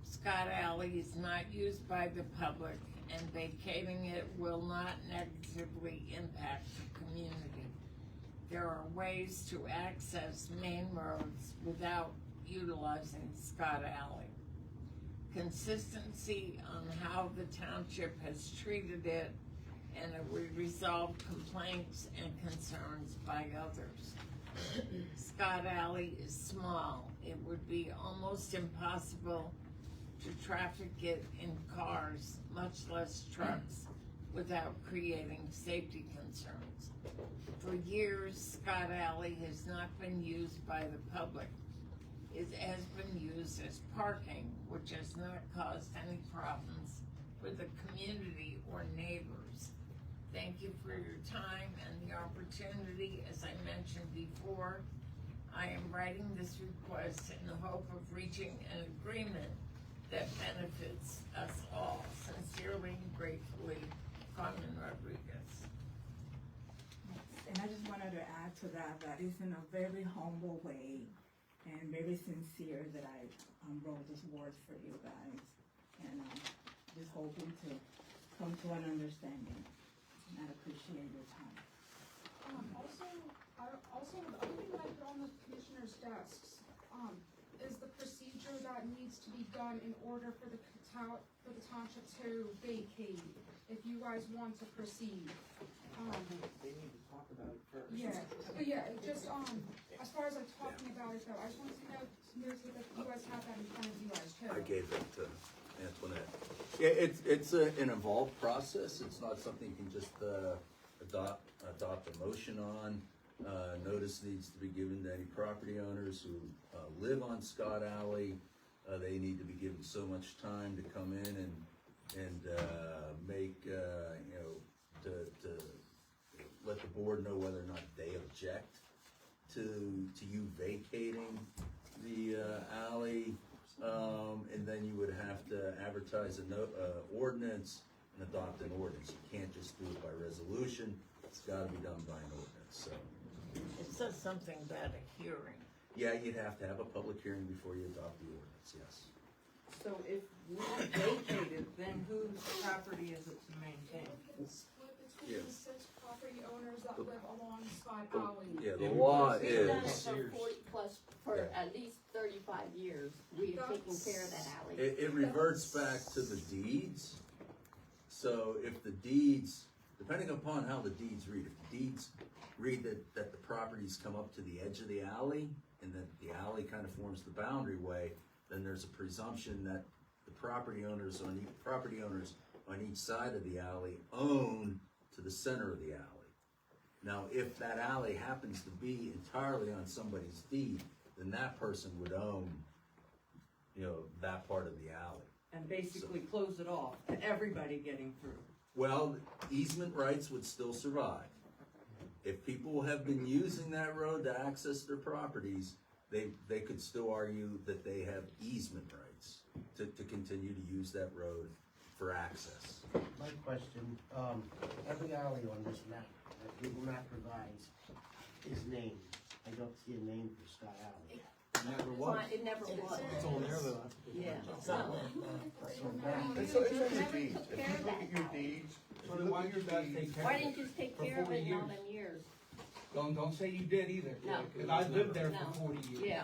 S1: Scott Alley is not used by the public, and vacating it will not negatively impact the community. There are ways to access main roads without utilizing Scott Alley. Consistency on how the township has treated it and it would resolve complaints and concerns by others. Scott Alley is small. It would be almost impossible to traffic it in cars, much less trucks, without creating safety concerns. For years, Scott Alley has not been used by the public. It has been used as parking, which has not caused any problems for the community or neighbors. Thank you for your time and the opportunity. As I mentioned before, I am writing this request in the hope of reaching an agreement that benefits us all. Sincerely and gratefully, Carmen Rodriguez.
S10: And I just wanted to add to that, that is in a very humble way and very sincere that I wrote these words for you guys. And just hoping to come to an understanding. And I appreciate your time.
S5: Also, the other thing that I put on the commissioner's desks, is the procedure that needs to be done in order for the township to vacate, if you guys want to proceed.
S9: They need to talk about it first.
S5: Yeah, but yeah, just, as far as like talking about it though, I just wanted to know that you guys have that in front of you guys too.
S4: I gave that to Antoinette. Yeah, it's an involved process. It's not something you can just adopt a motion on. Notice needs to be given to any property owners who live on Scott Alley. They need to be given so much time to come in and make to let the board know whether or not they object to you vacating the alley. And then you would have to advertise an ordinance and adopt an ordinance. You can't just do it by resolution. It's got to be done by an ordinance. So
S1: It says something about a hearing.
S4: yeah, you'd have to have a public hearing before you adopt the ordinance. Yes.
S9: So if we vacate it, then whose property is it to maintain?
S5: It's split between
S4: Yeah.
S5: the 6 property owners that live along Scott Alley.
S4: Yeah, the law
S15: We've done it
S4: is
S15: for 40 plus, for
S4: Yeah.
S15: at least 35 years. We've taken care of that alley.
S4: it reverts back to the deeds. So if the deeds, depending upon how the deeds read, if the deeds read that the properties come up to the edge of the alley and that the alley kind of forms the boundary way, then there's a presumption that the property owners on each side of the alley own to the center of the alley. Now, if that alley happens to be entirely on somebody's deed, then that person would own, that part of the alley.
S9: And basically close it off to everybody getting through.
S4: Well, easement rights would still survive. If people have been using that road to access their properties, they could still argue that they have easement rights to continue to use that road for access.
S14: My question, every alley on this map, that Google Map provides, is named. I don't see a name for Scott Alley.
S15: It never was.
S11: It's on there though.
S15: Yeah.
S11: It's on your deeds. If you look at your deeds,
S16: So then why didn't you guys take care
S15: Why
S16: of it?
S15: didn't you take
S16: For
S15: care of
S16: 40
S15: it in all
S16: years.
S15: them years?
S16: Don't say you did either.
S15: No.
S16: Cause I lived there
S15: No.
S16: for 40 years.
S15: Yeah.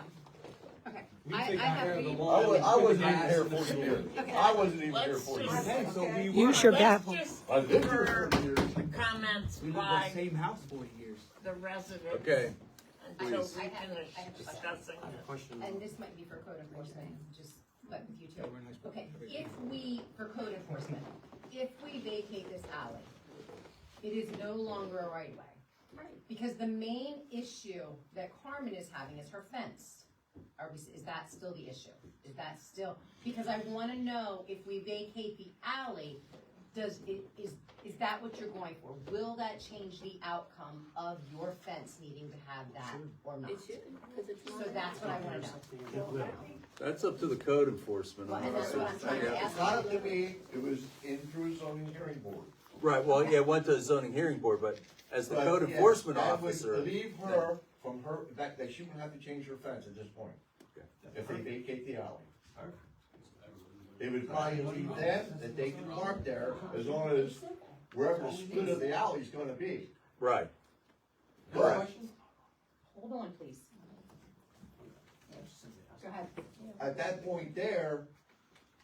S15: Okay.
S16: We
S15: I
S16: taken
S15: have
S16: care of the
S15: read-
S16: lawn.
S11: I wasn't even
S16: gas
S11: here
S16: and the
S11: 40 years.
S15: Okay.
S11: I wasn't even here
S1: Let's
S11: 40
S1: just-
S11: years.
S16: Okay, so we were.
S6: Use your
S1: Let's
S6: gavel.
S1: just
S11: I lived here
S1: defer
S11: 40 years.
S1: comments
S16: We lived in the
S1: by
S16: same house 40 years.
S1: the residents
S4: Okay.
S1: until
S4: Please.
S1: we
S2: I have
S1: finish
S2: a question.
S1: discussing
S2: I have a
S1: it.
S2: question. And this might be for code enforcement, just, but with you too.
S16: Yeah, we're nice.
S2: Okay, if we, for code enforcement, if we vacate this alley, it is no longer a right of way. Because the main issue that Carmen is having is her fence. Is that still the issue? Is that still, because I wanna know if we vacate the alley, is that what you're going for? Will that change the outcome of your fence needing to have that or not?
S15: It should, because it's not.
S2: So that's what I wanna know.
S4: That's up to the code enforcement
S2: Well, and that's what I'm trying to
S4: officer.
S2: ask.
S11: It's not up to me, it was in through zoning hearing board.
S4: Right, well, yeah, it went to the zoning hearing board, but as the
S11: But,
S4: code
S11: yeah,
S4: enforcement
S11: that would
S4: officer.
S11: Leave her from her, that she wouldn't have to change her fence at this point,
S4: Okay.
S11: if they vacate the alley. It would probably leave them, that they can park there, as long as wherever the split of the alley is gonna be.
S4: Right.
S11: But
S2: Hold on, please. Go ahead.
S11: at that point there,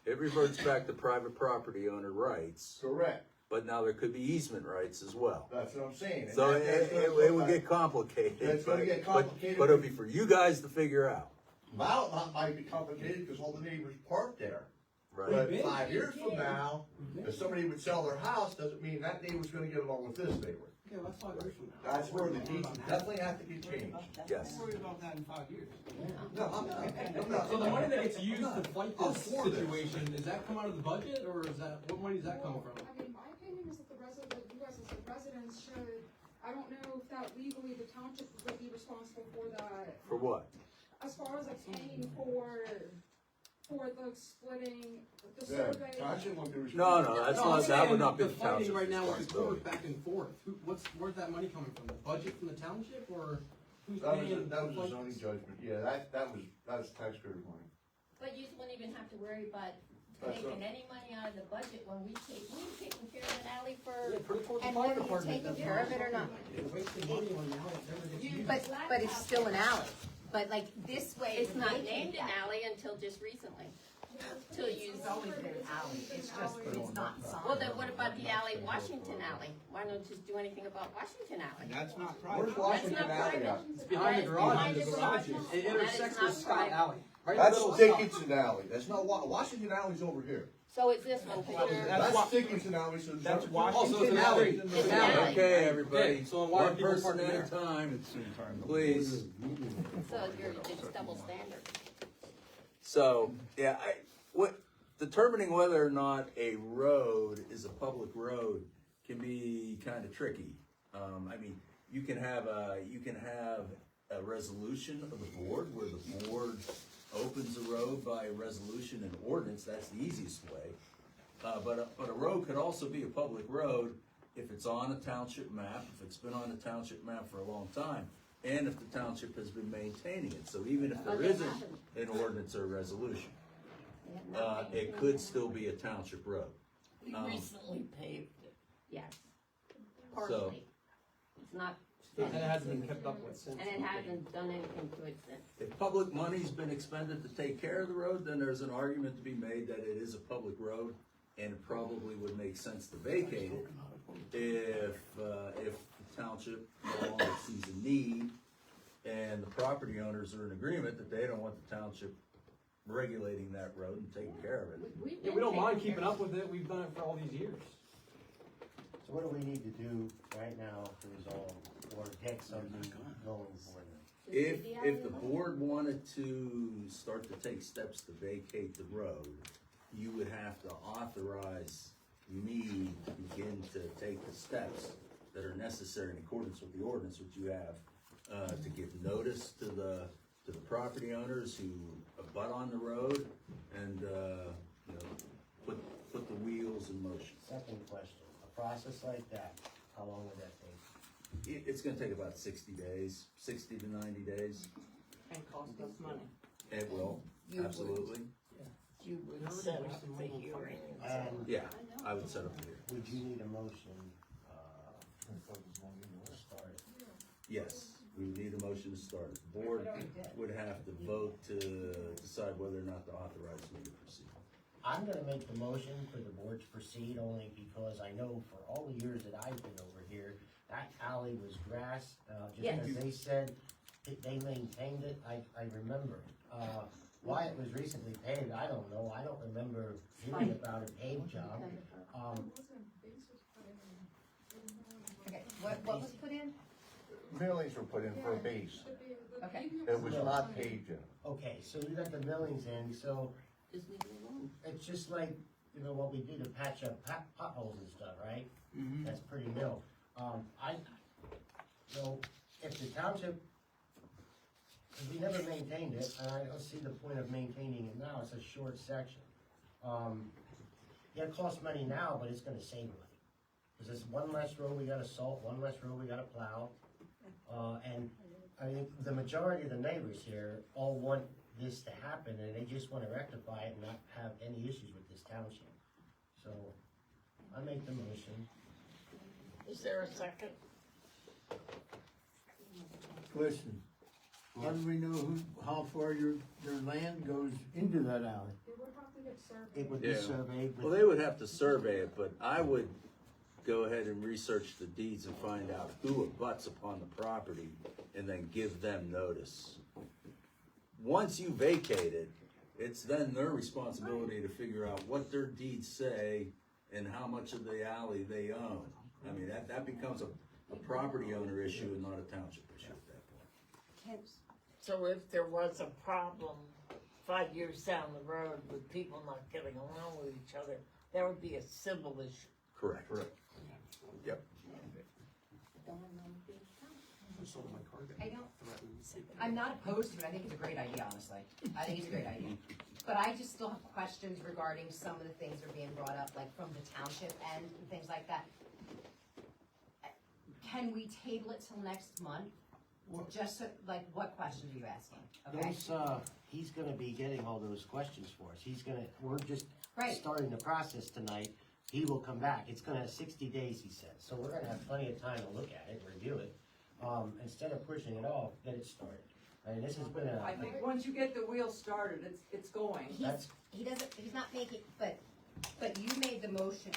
S4: It reverts back to private property owner rights.
S11: correct,
S4: but now there could be easement rights as well.
S11: That's what I'm saying. And
S4: So
S11: that's gonna
S4: it would
S11: look
S4: get complicated.
S11: It's gonna get complicated.
S4: But it'll be for you guys to figure out.
S11: Well, that might be complicated because all the neighbors park there.
S4: Right.
S11: But 5 years from now, if somebody would sell their house, doesn't mean that neighbor's gonna get along with this neighbor.
S7: Okay, well, that's 5 years from now.
S11: That's where the deeds definitely have to get changed.
S4: Yes.
S7: I'm worried about that in 5 years.
S11: No, I'm not.
S7: So the money that gets used to fight
S11: I'm
S7: this
S11: for this.
S7: situation, does that come out of the budget, or is that, what money does that come from?
S5: I mean, my opinion is that you guys as the residents should, I don't know if that legally the township would be responsible for that.
S4: For what?
S5: As far as like paying for the splitting, the
S11: Yeah,
S5: survey.
S11: township won't be
S4: No,
S11: responsible.
S4: that's
S7: I'm
S4: not, that would
S7: saying
S4: not be
S7: the
S4: the
S7: fighting
S4: township's
S7: right now with the
S4: responsibility.
S7: court back and forth. Where's that money coming from? The budget from the township, or who's
S11: That
S7: paying?
S11: was a
S7: like-
S11: zoning judgment, yeah, that's taxpayer money.
S15: But you wouldn't even have to worry about
S11: That's
S15: taking
S11: right.
S15: any money out of the budget when we've taken care of that alley for,
S7: Yeah, pretty close to
S15: and
S7: fire
S15: whether you're
S7: department
S15: taking
S7: does
S15: care of
S7: not.
S15: it or not.
S7: You're wasting money on an alley that never gets used.
S2: But it's still an alley. But like this way.
S15: It's not named an alley until just recently. Till you.
S2: It's always been an alley. It's just, it's not signed.
S15: Well, then what about the alley, Washington Alley? Why don't you just do anything about Washington Alley?
S16: That's not
S11: Where's
S16: private.
S11: Washington
S15: not
S11: Alley
S15: private.
S11: at?
S7: It's behind the
S15: Right,
S7: garage.
S15: behind
S7: There's
S15: the
S7: a garage.
S15: garage.
S7: It
S15: That
S7: intersects
S15: is not
S7: with Scott
S15: private.
S7: Alley. Right in the
S11: That's
S7: middle of Scott.
S11: Dickinson Alley, that's not, Washington Alley's over here.
S15: So it's this one, for sure.
S11: That's Dickinson Alley, so.
S16: That's
S7: Oh, so
S16: Washington.
S7: it's an alley.
S16: Street.
S7: It's an alley.
S4: Okay, everybody,
S7: Okay, so why are
S4: one
S7: people
S4: person
S7: parking
S4: at a
S7: there?
S4: time, please.
S15: So it's double standard.
S4: So, yeah, determining whether or not a road is a public road can be kind of tricky. I mean, you can have a resolution of the board where the board opens a road by resolution and ordinance. That's the easiest way. But a road could also be a public road if it's on a township map, if it's been on a township map for a long time, and if the township has been maintaining it. So even if there isn't an ordinance or resolution, it could still be a township road.
S1: We recently paved it.
S15: Yes. Partially. It's not.
S7: And it hasn't been kept up with since.
S15: And it hasn't done anything to it since.
S4: If public money's been expended to take care of the road, then there's an argument to be made that it is a public road, and it probably would make sense to vacate it if the township no longer sees a need, and the property owners are in agreement that they don't want the township regulating that road and taking care of it.
S7: Yeah, we don't mind keeping up with it. We've done it for all these years.
S14: So what do we need to do right now to resolve or get something going for them?
S4: If the board wanted to start to take steps to vacate the road, you would have to authorize me to begin to take the steps that are necessary in accordance with the ordinance which you have, to give notice to the property owners who abut on the road and, put the wheels in motion.
S14: Second question, a process like that, how long would that take?
S4: It's gonna take about 60 days, 60 to 90 days.
S9: And cost us money.
S4: It will,
S1: You would.
S4: absolutely.
S1: You would set up the hearing.
S14: And
S4: Yeah, I would set up a hearing.
S14: would you need a motion, to start it?
S4: Yes, we would need a motion to start. The board would have to vote to decide whether or not to authorize me to proceed.
S14: I'm gonna make the motion for the board to proceed only because I know for all the years that I've been over here, that alley was grass, just
S15: Yes.
S14: as they said, they maintained it, I remember. Why it was recently paved, I don't know, I don't remember hearing about a paved job.
S2: Okay, what was put in?
S11: Millings were put in for a base.
S2: Okay.
S11: It was not paved yet.
S14: Okay, so you got the millings in, so
S15: Just leave it alone.
S14: it's just like, what we do to patch up potholes and stuff, right? That's pretty mill. So if the township, because we never maintained it, and I don't see the point of maintaining it now, it's a short section. Yeah, it costs money now, but it's gonna save money. Because there's one less road we gotta salt, one less road we gotta plow. And I think the majority of the neighbors here all want this to happen, and they just wanna rectify it and not have any issues with this township. So, I make the motion.
S1: Is there a second?
S3: Question, how do we know how far your land goes into that alley?
S5: It would have to get surveyed.
S14: It would be
S4: Yeah.
S14: surveyed
S4: Well,
S14: with,
S4: they would have to survey it, but I would go ahead and research the deeds and find out who abuts upon the property and then give them notice. Once you vacate it, it's then their responsibility to figure out what their deeds say and how much of the alley they own. I mean, that becomes a property owner issue and not a township issue at that point.
S1: So if there was a problem 5 years down the road with people not getting along with each other, that would be a civil issue.
S4: Correct. Yep.
S2: I'm not opposed to it, I think it's a great idea, honestly. I think it's a great idea. But I just still have questions regarding some of the things that are being brought up, like from the township end and things like that. Can we table it till next month? Just so, like, what questions are you asking? Okay?
S14: Those, he's gonna be getting all those questions for us. We're just
S2: Right.
S14: starting the process tonight. He will come back. It's gonna 60 days, he said. So we're gonna have plenty of time to look at it, review it. Instead of pushing it off, get it started. I mean, this has been
S9: I think once you get the wheel started, it's going.
S2: He's not making, but you made the motion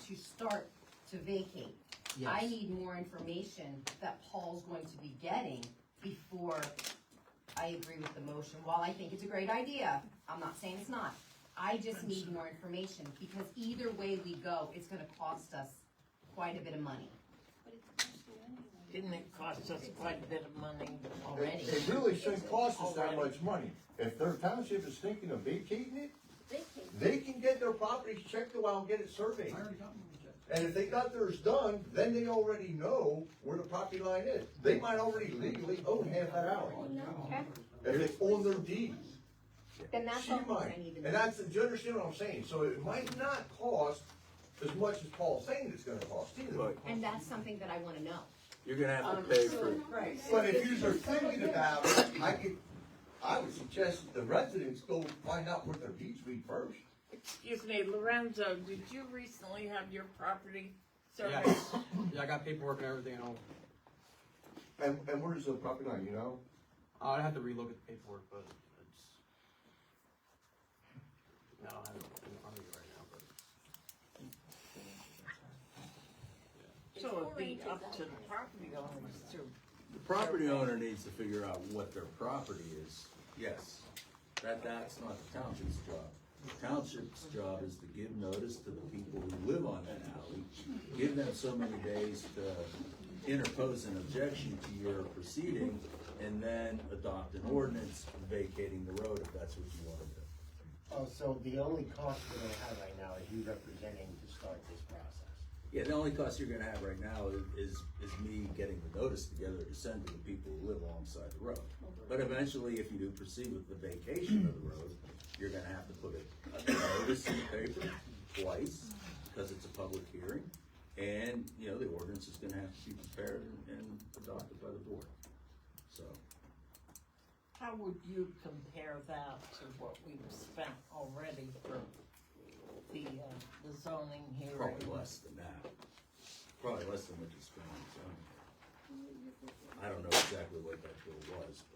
S2: to start to vacate.
S14: Yes.
S2: I need more information that Paul's going to be getting before I agree with the motion. While I think it's a great idea, I'm not saying it's not. I just need more information, because either way we go, it's gonna cost us quite a bit of money.
S1: Didn't it cost us quite a bit of money already?
S11: It really shouldn't cost us that much money. If their township is thinking of vacating it, they can get their properties checked a while and get it surveyed. And if they got theirs done, then they already know where the property line is. They might already legally own half that alley.
S2: Okay.
S11: If it's on their deeds.
S2: Then that's
S11: She
S2: all
S11: might.
S2: I need to
S11: And
S2: know.
S11: do you understand what I'm saying? So it might not cost as much as Paul's saying it's gonna cost either.
S4: But
S2: And that's something that I wanna know.
S4: you're gonna have to pay for,
S9: Right.
S11: But if you're thinking about it, I would suggest that the residents go find out what their deeds read first.
S1: Excuse me, Lorenzo, did you recently have your property
S7: Yeah,
S1: surveyed?
S7: yeah, I got paperwork and everything at home.
S11: And where's the property line, you know?
S7: I'd have to relook at the paperwork, but it's, I don't have it in front of me right now, but.
S1: So it'd be up to the property owners to.
S4: the property owner needs to figure out what their property is. Yes, that's not the township's job. The township's job is to give notice to the people who live on that alley, give them so many days to interpose an objection to your proceeding, and then adopt an ordinance vacating the road if that's what you want to do.
S14: Oh, so the only cost we're gonna have right now is you representing to start this process.
S4: Yeah, the only cost you're gonna have right now is me getting the notice together to send to the people who live alongside the road. But eventually, if you do proceed with the vacation of the road, you're gonna have to put a notice in the paper twice, because it's a public hearing. And, you know, the ordinance is gonna have to be prepared and adopted by the board, so.
S1: How would you compare that to what we've spent already for the zoning hearing?
S4: Probably less than that. Probably less than what you spent on zoning. I don't know exactly what that bill was, but.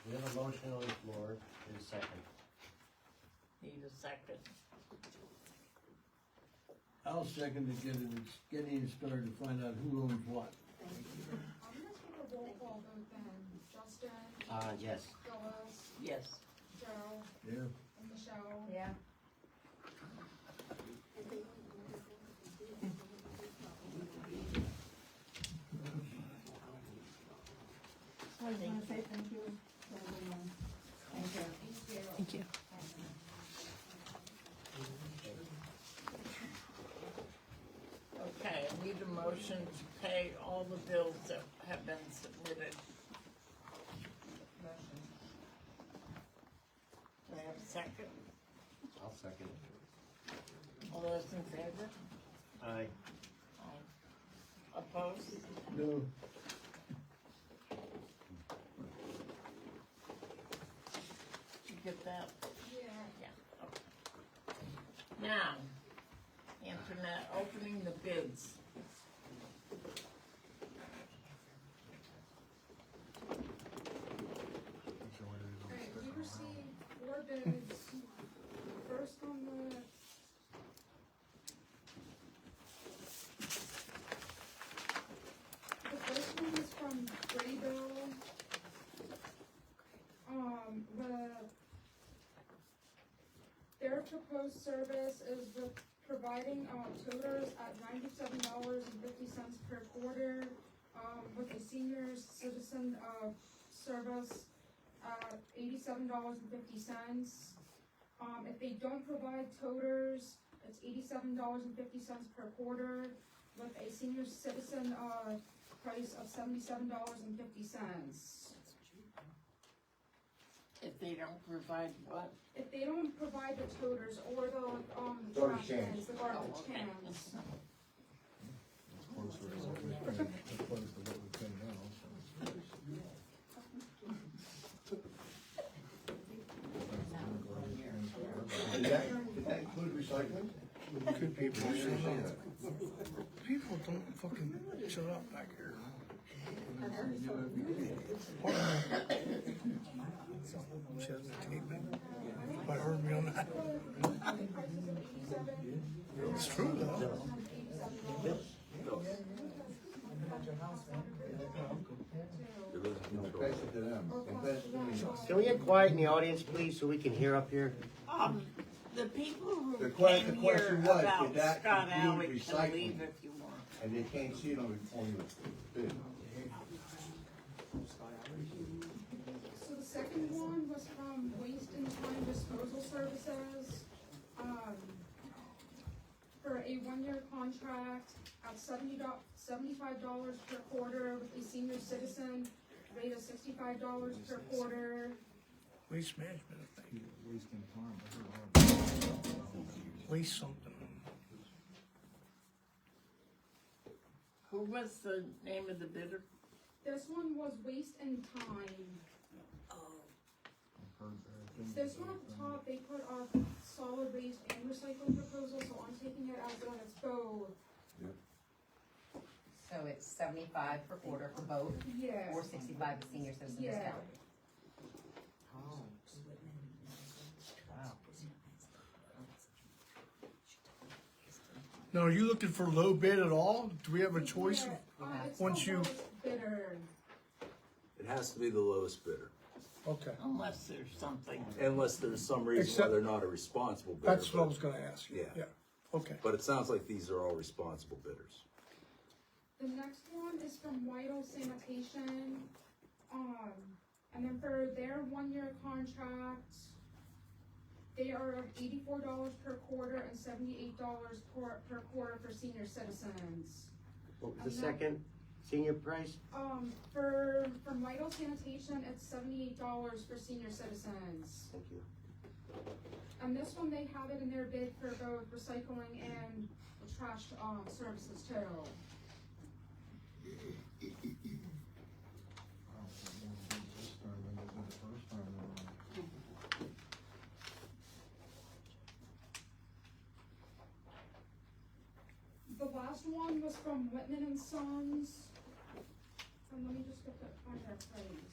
S14: We have a motion on the floor in a second.
S1: Need a second.
S3: I'll second to getting it started to find out who owns what.
S5: I'm gonna take a roll call vote then. Justin,
S14: Yes.
S5: Phyllis,
S1: Yes.
S5: Joe,
S3: Yeah.
S5: and Michelle.
S2: Yeah.
S10: I just wanna say thank you to everyone. Thank you.
S6: Thank you.
S1: Okay, I need a motion to pay all the bills that have been submitted. Do I have a second?
S14: I'll second.
S1: All those in favor?
S14: Aye.
S1: Aye. Opposed?
S3: No.
S1: Did you get that?
S5: Yeah.
S1: Yeah, okay. Now, Internet, opening the bids.
S5: Okay, we received 4 bids. First on the proposed service is with providing, toters at $97.50 per quarter, with a senior citizen, service at $87.50. If they don't provide toters, it's $87.50 per quarter, with a senior citizen, price of $77.50.
S1: If they don't provide what?
S5: If they don't provide the toters or the,
S11: Garbage
S5: trash
S11: cans.
S5: cans, the garbage
S1: Oh, okay.
S5: cans.
S11: Did that include recycling?
S3: Could be, but people don't fucking shut up back here. She has a tape in. Might heard me on that. It's true though.
S11: Pass it to them. And pass it to me.
S14: Can we get quiet in the audience, please, so we can hear up here?
S1: The people who
S11: The
S1: came here
S11: question was,
S1: about
S11: did that
S1: Scott
S11: include
S1: Alley can
S11: recycling?
S1: leave if you want.
S11: And they can't see it on the bid.
S5: So the second one was from Waste and Time Disposal Services, for a one-year contract at $75 per quarter with a senior citizen rate of $65 per quarter.
S3: Waste management, I think. Waste something.
S1: Who was the name of the bidder?
S5: This one was Waste and Time. This one at the top, they put a solid waste and recycling proposal, so I'm taking it as though it's both.
S2: So it's 75 per quarter for both,
S5: Yes.
S2: or 65 with senior citizen
S5: Yeah.
S2: discount. Wow.
S3: Now, are you looking for low bid at all? Do we have a choice?
S5: Yeah, it's
S3: Once
S5: the
S3: you-
S5: lowest bidder.
S4: It has to be the lowest bidder,
S3: Okay,
S1: Unless there's something.
S4: unless there's some reason why
S3: Except-
S4: they're not a responsible bidder.
S3: that's what I
S4: but-
S3: was gonna ask you.
S4: Yeah.
S3: Yeah, okay.
S4: But it sounds like these are all responsible bidders.
S5: The next one is from Whitehall Sanitation, and then for their one-year contract, they are $84 per quarter and $78 per quarter for senior citizens.
S14: What was the second senior price?
S5: From Whitehall Sanitation, it's $78 for senior citizens.
S14: Thank you.
S5: And this one, they have it in their bid for both recycling and trash, services too. The last one was from Whitman and Sons. And let me just get that, find that price.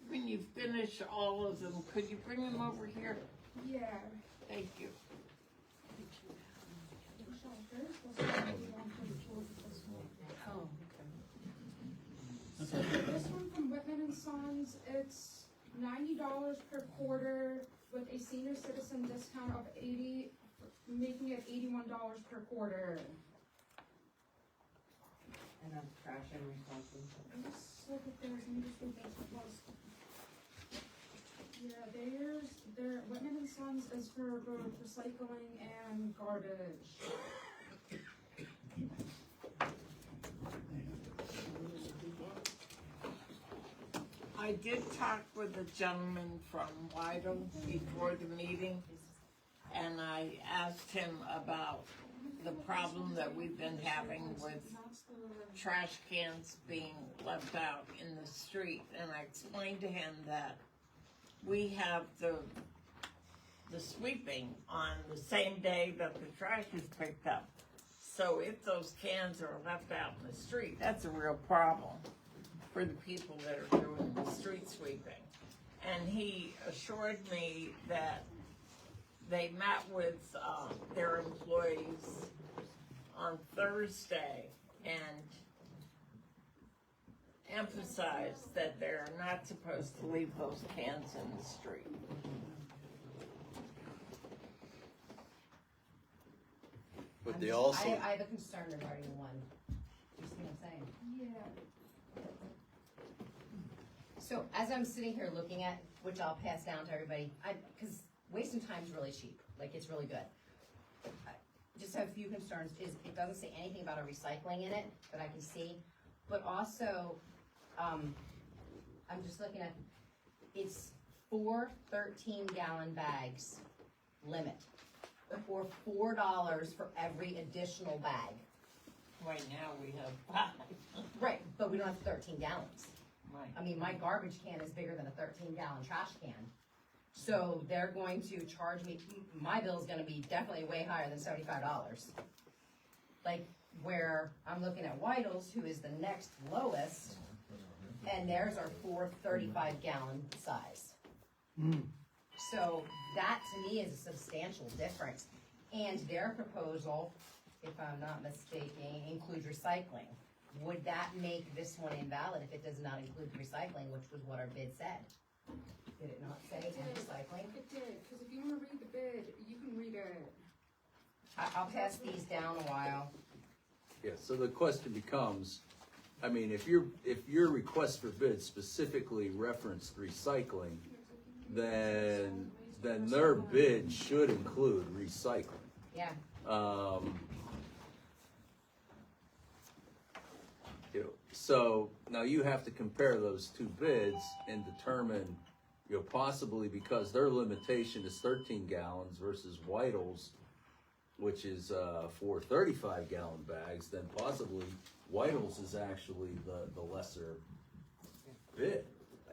S1: When you finish all of them, could you bring them over here?
S5: Yeah.
S1: Thank you.
S5: So this one from Whitman and Sons, it's $90 per quarter with a senior citizen discount of making it $81 per quarter.
S9: And that's trash and recycling.
S5: Let me just look at theirs, let me just look at what was. Yeah, their Whitman and Sons is for both recycling and garbage.
S1: I did talk with a gentleman from Whitehall before the meeting, and I asked him about the problem that we've been having with trash cans being left out in the street, and I explained to him that we have the sweeping on the same day that the trash is picked up. So if those cans are left out in the street, that's a real problem. for the people that are doing the street sweeping. And he assured me that they met with, their employees on Thursday and emphasized that they're not supposed to leave those cans in the street.
S4: But they also,
S2: I have a concern regarding one. You see what I'm saying?
S5: Yeah.
S2: So as I'm sitting here looking at, which I'll pass down to everybody, because wasting time is really cheap, like it's really good. I just have a few concerns, is it doesn't say anything about a recycling in it that I can see, but also, I'm just looking at, it's 4 13-gallon bags limit, or $4 for every additional bag.
S1: Right now, we have 5.
S2: Right, but we don't have 13 gallons.
S1: Right.
S2: I mean, my garbage can is bigger than a 13-gallon trash can. So they're going to charge me, my bill's gonna be definitely way higher than $75. Like, where I'm looking at Whitles, who is the next lowest, and theirs are 4 35-gallon size. So that to me is a substantial difference. And their proposal, if I'm not mistaken, includes recycling. Would that make this one invalid if it does not include recycling, which was what our bid said? Did it not say recycling?
S5: It did, because if you wanna read the bid, you can read it.
S2: I'll pass these down a while.
S4: yeah, so the question becomes, I mean, if your request for bid specifically referenced recycling, then their bid should include recycling.
S2: Yeah.
S4: You know, so now you have to compare those two bids and determine, you know, possibly because their limitation is 13 gallons versus Whitles, which is 4 35-gallon bags, then possibly Whitles is actually the lesser bid.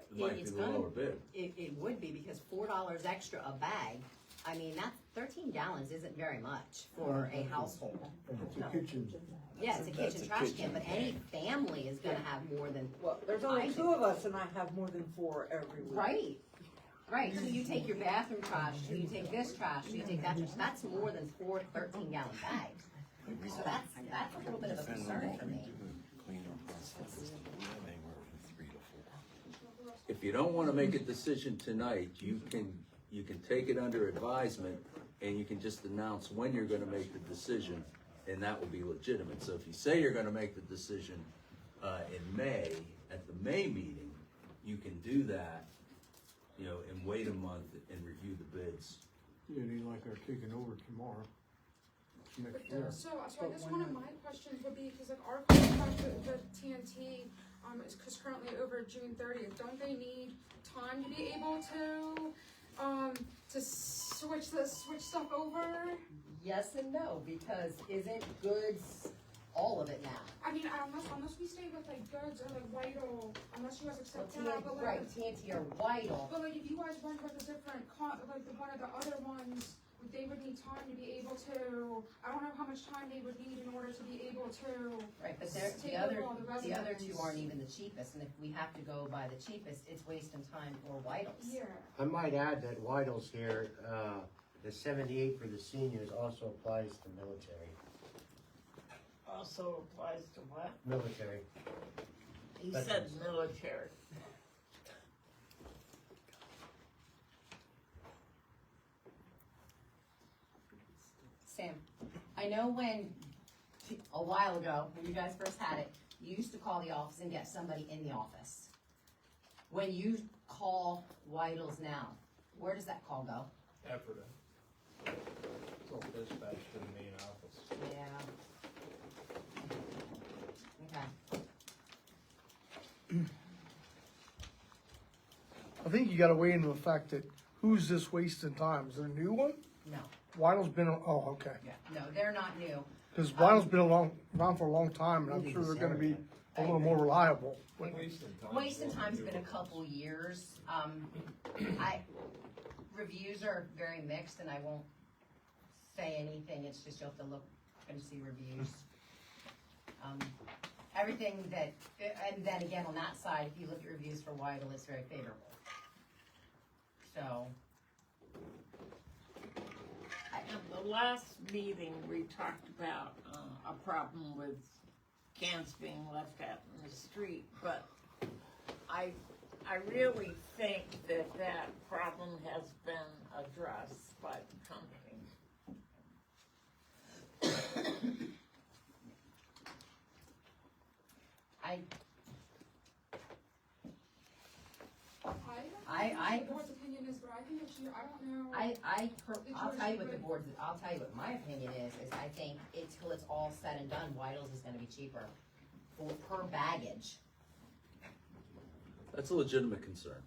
S4: It might be
S2: It's
S4: the
S2: gonna-
S4: lower bid.
S2: It would be, because $4 extra a bag, I mean, that's 13 gallons isn't very much for a household.
S3: It's a kitchen.
S2: Yeah, it's a kitchen trash can, but any family is gonna have more than.
S9: Well, there's
S2: I
S9: only
S2: do.
S9: 2 of us and I have more than 4 every week.
S2: Right, right, so you take your bathroom trash, so you take this trash, so you take that trash, that's more than 4 13-gallon bags. So that's a little bit of a concern for me.
S4: If you don't wanna make a decision tonight, you can take it under advisement and you can just announce when you're gonna make the decision, and that will be legitimate. So if you say you're gonna make the decision, in May, at the May meeting, you can do that, you know, and wait a month and review the bids.
S3: Yeah, it ain't like they're taking over tomorrow. Next year.
S5: So I guess one of my questions would be, because like our contract with TNT, is cause currently over June 30th, don't they need time to be able to switch stuff over?
S2: Yes and no, because isn't goods all of it now?
S5: I mean, unless we stay with like goods or like Whittle, unless you guys accept
S2: Well,
S5: that, but like.
S2: right, TNT or Whittle.
S5: But like, if you guys went with a different like the one of the other ones, they would need time to be able to, I don't know how much time they would need in order to be able to.
S2: Right, but
S5: take
S2: the other
S5: over all the
S2: two
S5: residents.
S2: aren't even the cheapest, and if we have to go by the cheapest, it's wasting time for Whitles.
S5: Yeah.
S14: I might add that Whitles here, the 78 for the seniors also applies to military.
S1: Also applies to what?
S14: Military.
S1: He
S14: Veterans.
S1: said military.
S2: Sam, I know a while ago, when you guys first had it, you used to call the office and get somebody in the office. When you call Whitles now, where does that call go?
S16: Effort. It's all dispatched to the main office.
S2: Yeah. Okay.
S17: I think you gotta weigh into the fact that who's this wasting time? Is there a new one?
S2: No,
S17: Whitle's been, oh, okay.
S2: no, they're not new.
S17: Cause Whitle's been around for a long time, and I'm sure they're gonna be a little more reliable.
S2: Wasting time's been a couple years. Reviews are very mixed, and I won't say anything. It's just you'll have to look and see reviews. everything that, and then again, on that side, if you look at reviews for Weigel, it's very favorable. So,
S1: At the last meeting, we talked about a problem with cans being left out in the street, but I really think that problem has been addressed by the company.
S5: I don't know what the board's opinion is, but I think it's you, I don't know.
S2: I'll tell you what the board's, I'll tell you what my opinion is I think until it's all said and done, Weigels is gonna be cheaper per baggage.
S4: That's a legitimate concern.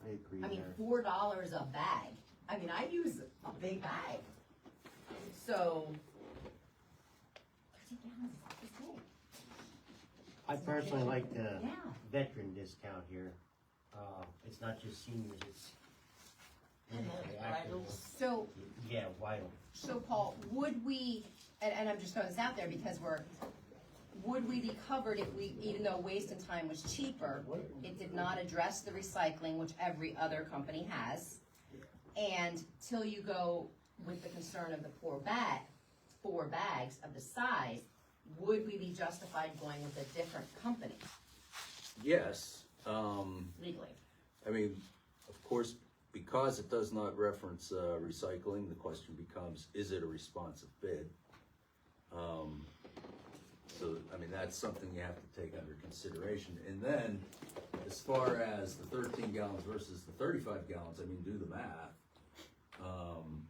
S14: I agree
S2: I mean,
S14: there.
S2: $4 a bag. I mean, I use a big bag. So.
S14: I personally like the
S2: Yeah.
S14: veteran discount here. It's not just seniors, it's.
S2: So.
S14: Yeah, vital.
S2: So Paul, would we, and I'm just throwing this out there because would we be covered if we, even though Waste and Time was cheaper, it did not address the recycling, which every other company has, and till you go with the concern of the 4 bags of the size, would we be justified going with a different company
S4: Yes,
S2: legally?
S4: I mean, of course, because it does not reference recycling, the question becomes, is it a responsive bid? So, I mean, that's something you have to take under consideration. And then, as far as the 13 gallons versus the 35 gallons, I mean, do the math.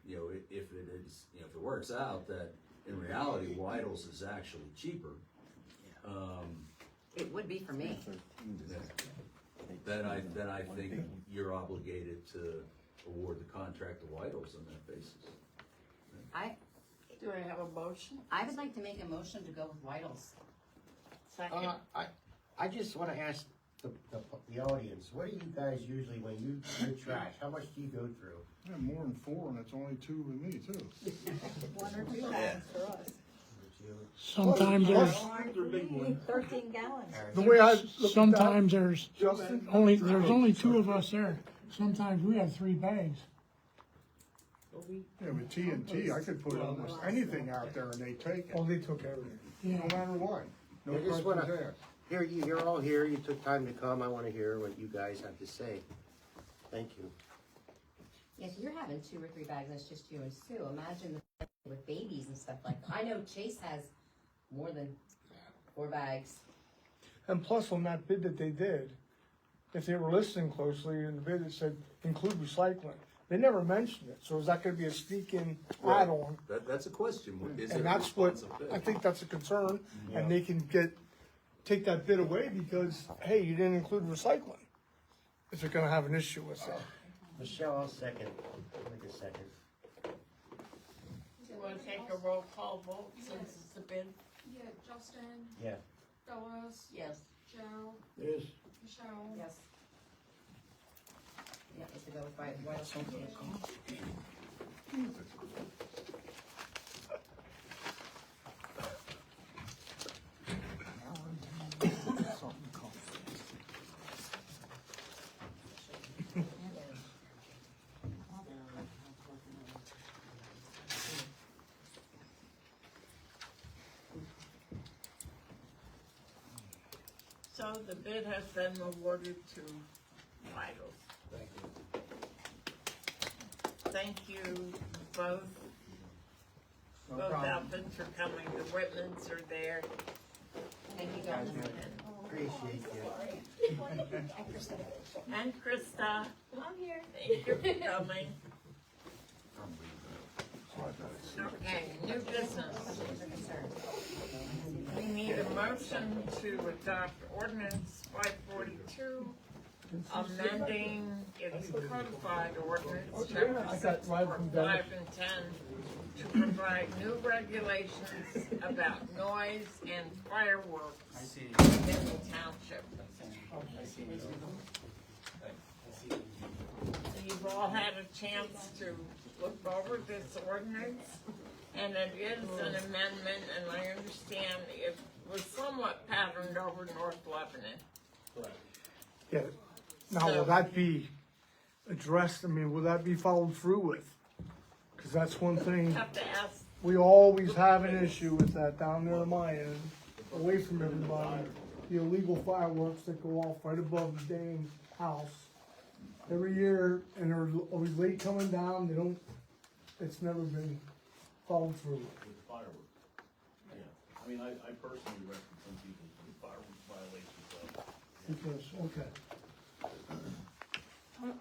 S4: You know, if it is, you know, if it works out that in reality, Weigels is actually cheaper,
S2: It would be for me.
S4: then I think you're obligated to award the contract to Weigels on that basis.
S1: Do I have a motion?
S2: I would like to make a motion to go with Weigels.
S1: Second.
S14: I just wanna ask the audience, what do you guys usually, when you do trash, how much do you go through?
S17: Yeah, more than 4, and it's only 2 with me too.
S10: 1 or 2 bags for us.
S17: Sometimes there's,
S10: 13 gallons.
S17: the way I look at that,
S18: Sometimes there's
S17: Justin,
S18: only 2 of us there. Sometimes we have 3 bags.
S17: yeah, with TNT, I could put almost anything out there and they take it.
S18: Oh, they took everything.
S17: No matter what. No
S14: I just
S17: questions
S14: wanna-
S17: asked.
S14: Here, you're all here, you took time to come, I wanna hear what you guys have to say. Thank you.
S2: If you're having 2 or 3 bags, that's just you and Sue. Imagine with babies and stuff like that. I know Chase has more than 4 bags.
S17: And plus on that bid that they did, if they were listening closely, in the bid it said include recycling. They never mentioned it, so is that gonna be a sneak-in add-on?
S4: That's a question, is it a
S17: And that's what,
S4: responsive bid?
S17: I think that's a concern, and they can take that bid away because, hey, you didn't include recycling. If they're gonna have an issue with it.
S14: Michelle, I'll second, make a second.
S1: Do you wanna take a roll call vote since it's a bid?
S5: Yeah, Justin,
S14: Yeah.
S5: Phyllis,
S1: Yes.
S5: Joe,
S3: Yes.
S5: Michelle.
S2: Yes. Yeah, it's to go with Weigels.
S1: So the bid has been awarded to Weigels. Thank you both.
S3: No
S1: Both
S3: problem.
S1: outfits are coming, the Whitmans are there.
S2: Thank you, guys.
S14: Appreciate you.
S1: And Krista,
S12: I'm here.
S1: thank you for coming. Okay, new business. We need a motion to adopt ordinance 542, amending its codified ordinance, chapters 4, 5, and 10, to provide new regulations about noise and fireworks in the township. So you've all had a chance to look over this ordinance, and it is an amendment, and I understand it was somewhat patterned over North Lebanon.
S17: Yeah, now will that be addressed, I mean, will that be followed through with? Cause that's one thing,
S1: Have to ask,
S17: we always have an issue with that down there on my end, away from everybody. The illegal fireworks that go off right above the dang house every year, and they're always late coming down, they don't, it's never been followed through.
S13: With the fireworks. Yeah, I mean, I personally reckon some people do fireworks violations, so.
S17: Because, okay.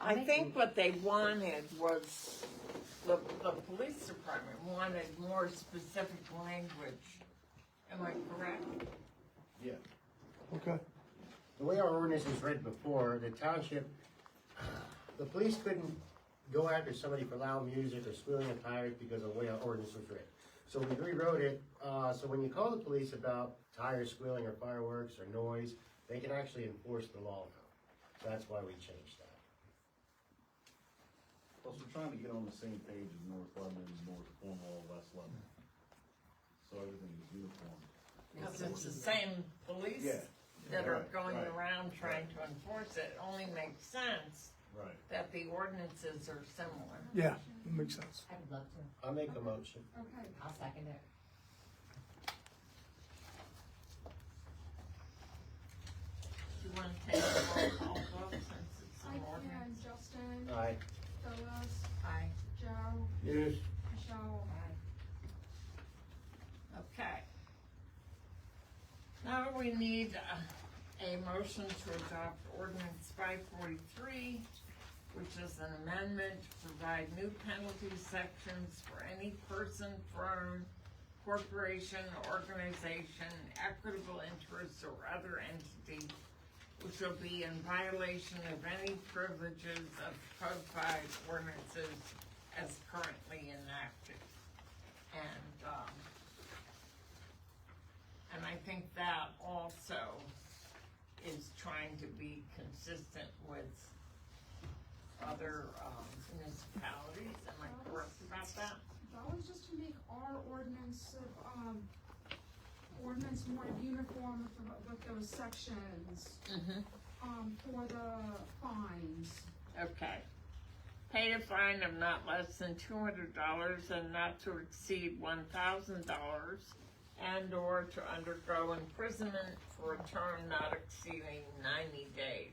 S1: I think what they wanted was, the police department wanted more specific language. Am I correct?
S13: Yeah.
S17: Okay.
S14: The way our ordinance is read before, the township, the police couldn't go after somebody for loud music or squealing of tires because of the way our ordinance was written. So we rewrote it, so when you call the police about tires squealing or fireworks or noise, they can actually enforce the law now. So that's why we changed that.
S13: Plus, we're trying to get on the same page as North Lebanon, North Cornwall, West Lebanon. So everything is uniform.
S1: Because it's the same police
S13: Yeah.
S1: that are
S13: Right,
S1: going
S13: right,
S1: around trying to enforce it. It only makes sense
S13: Right.
S1: that the ordinances are similar.
S17: Yeah, that makes sense.
S2: I would love to.
S14: I'll make a motion.
S5: Okay.
S2: I'll second it.
S1: Do you want to take a roll call vote since it's
S5: I
S1: an
S5: can,
S1: ordinance?
S5: Justin,
S14: Aye.
S5: Phyllis,
S1: Aye.
S5: Joe,
S3: Yes,
S5: Michelle.
S1: Okay. Now we need a motion to adopt ordinance 543, which is an amendment to provide new penalty sections for any person, firm, corporation, organization, equitable interest, or other entity which will be in violation of any privileges of codified ordinances as currently enacted. And I think that also is trying to be consistent with other municipalities. Am I correct about that?
S5: That was just to make our ordinance more uniform with those sections, for the fines.
S1: Okay. Pay a fine of not less than $200 and not to exceed $1,000, and or to undergo imprisonment for a term not exceeding 90 days.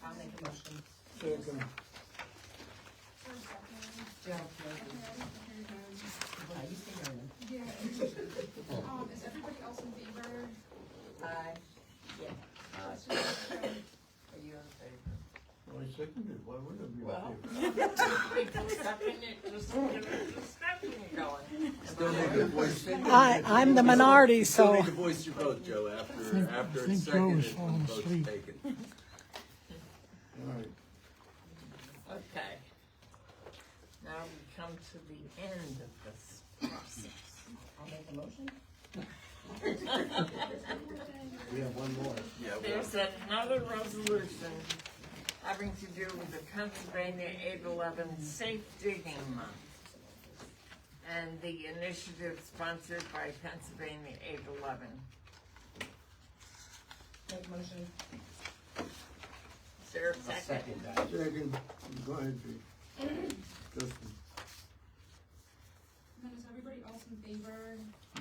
S2: I'll make a motion.
S3: second.
S2: Joe,
S5: Yeah. Is everybody else in favor?
S2: Aye. Yeah.
S1: Are you in favor?
S3: Well, I seconded, why would I be
S1: Well,
S3: in favor?
S1: we can second it, just to get a discussion going.
S4: Still need to voice.
S18: I'm the minority,
S4: Still
S18: so.
S4: need to voice your vote, Joe, after
S18: think
S4: it's
S18: Joe
S4: seconded,
S18: is falling
S4: and vote's
S18: asleep.
S4: taken.
S3: All right.
S1: Okay. Now we come to the end of this process.
S2: I'll make a motion.
S14: We have one more.
S1: There's another resolution having to do with the Pennsylvania 8/11 Safe Digging Month. And the initiative sponsored by Pennsylvania 8/11.
S2: Make a motion.
S1: Is there a
S14: I'll
S1: second?
S14: second that.
S3: Second, go ahead, Pete. Justin.
S5: And then is everybody else in favor?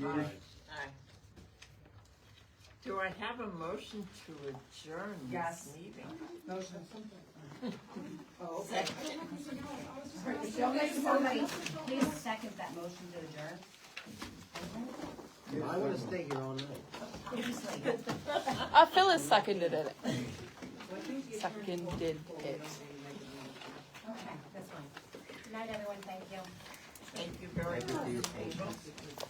S3: Yes.
S1: Aye. Do I have a motion to adjourn
S2: Yes.
S1: this meeting?
S2: Motion.
S5: Oh, okay.
S1: Second.
S5: I was just gonna say.
S2: Joe makes somebody, please second that motion to adjourn.
S14: I wanna stay here all night.
S6: Phyllis seconded it. Seconded it.
S2: Okay, that's fine. Good night, everyone, thank you.
S1: Thank you very
S14: Thank you for your
S1: much.
S14: patience.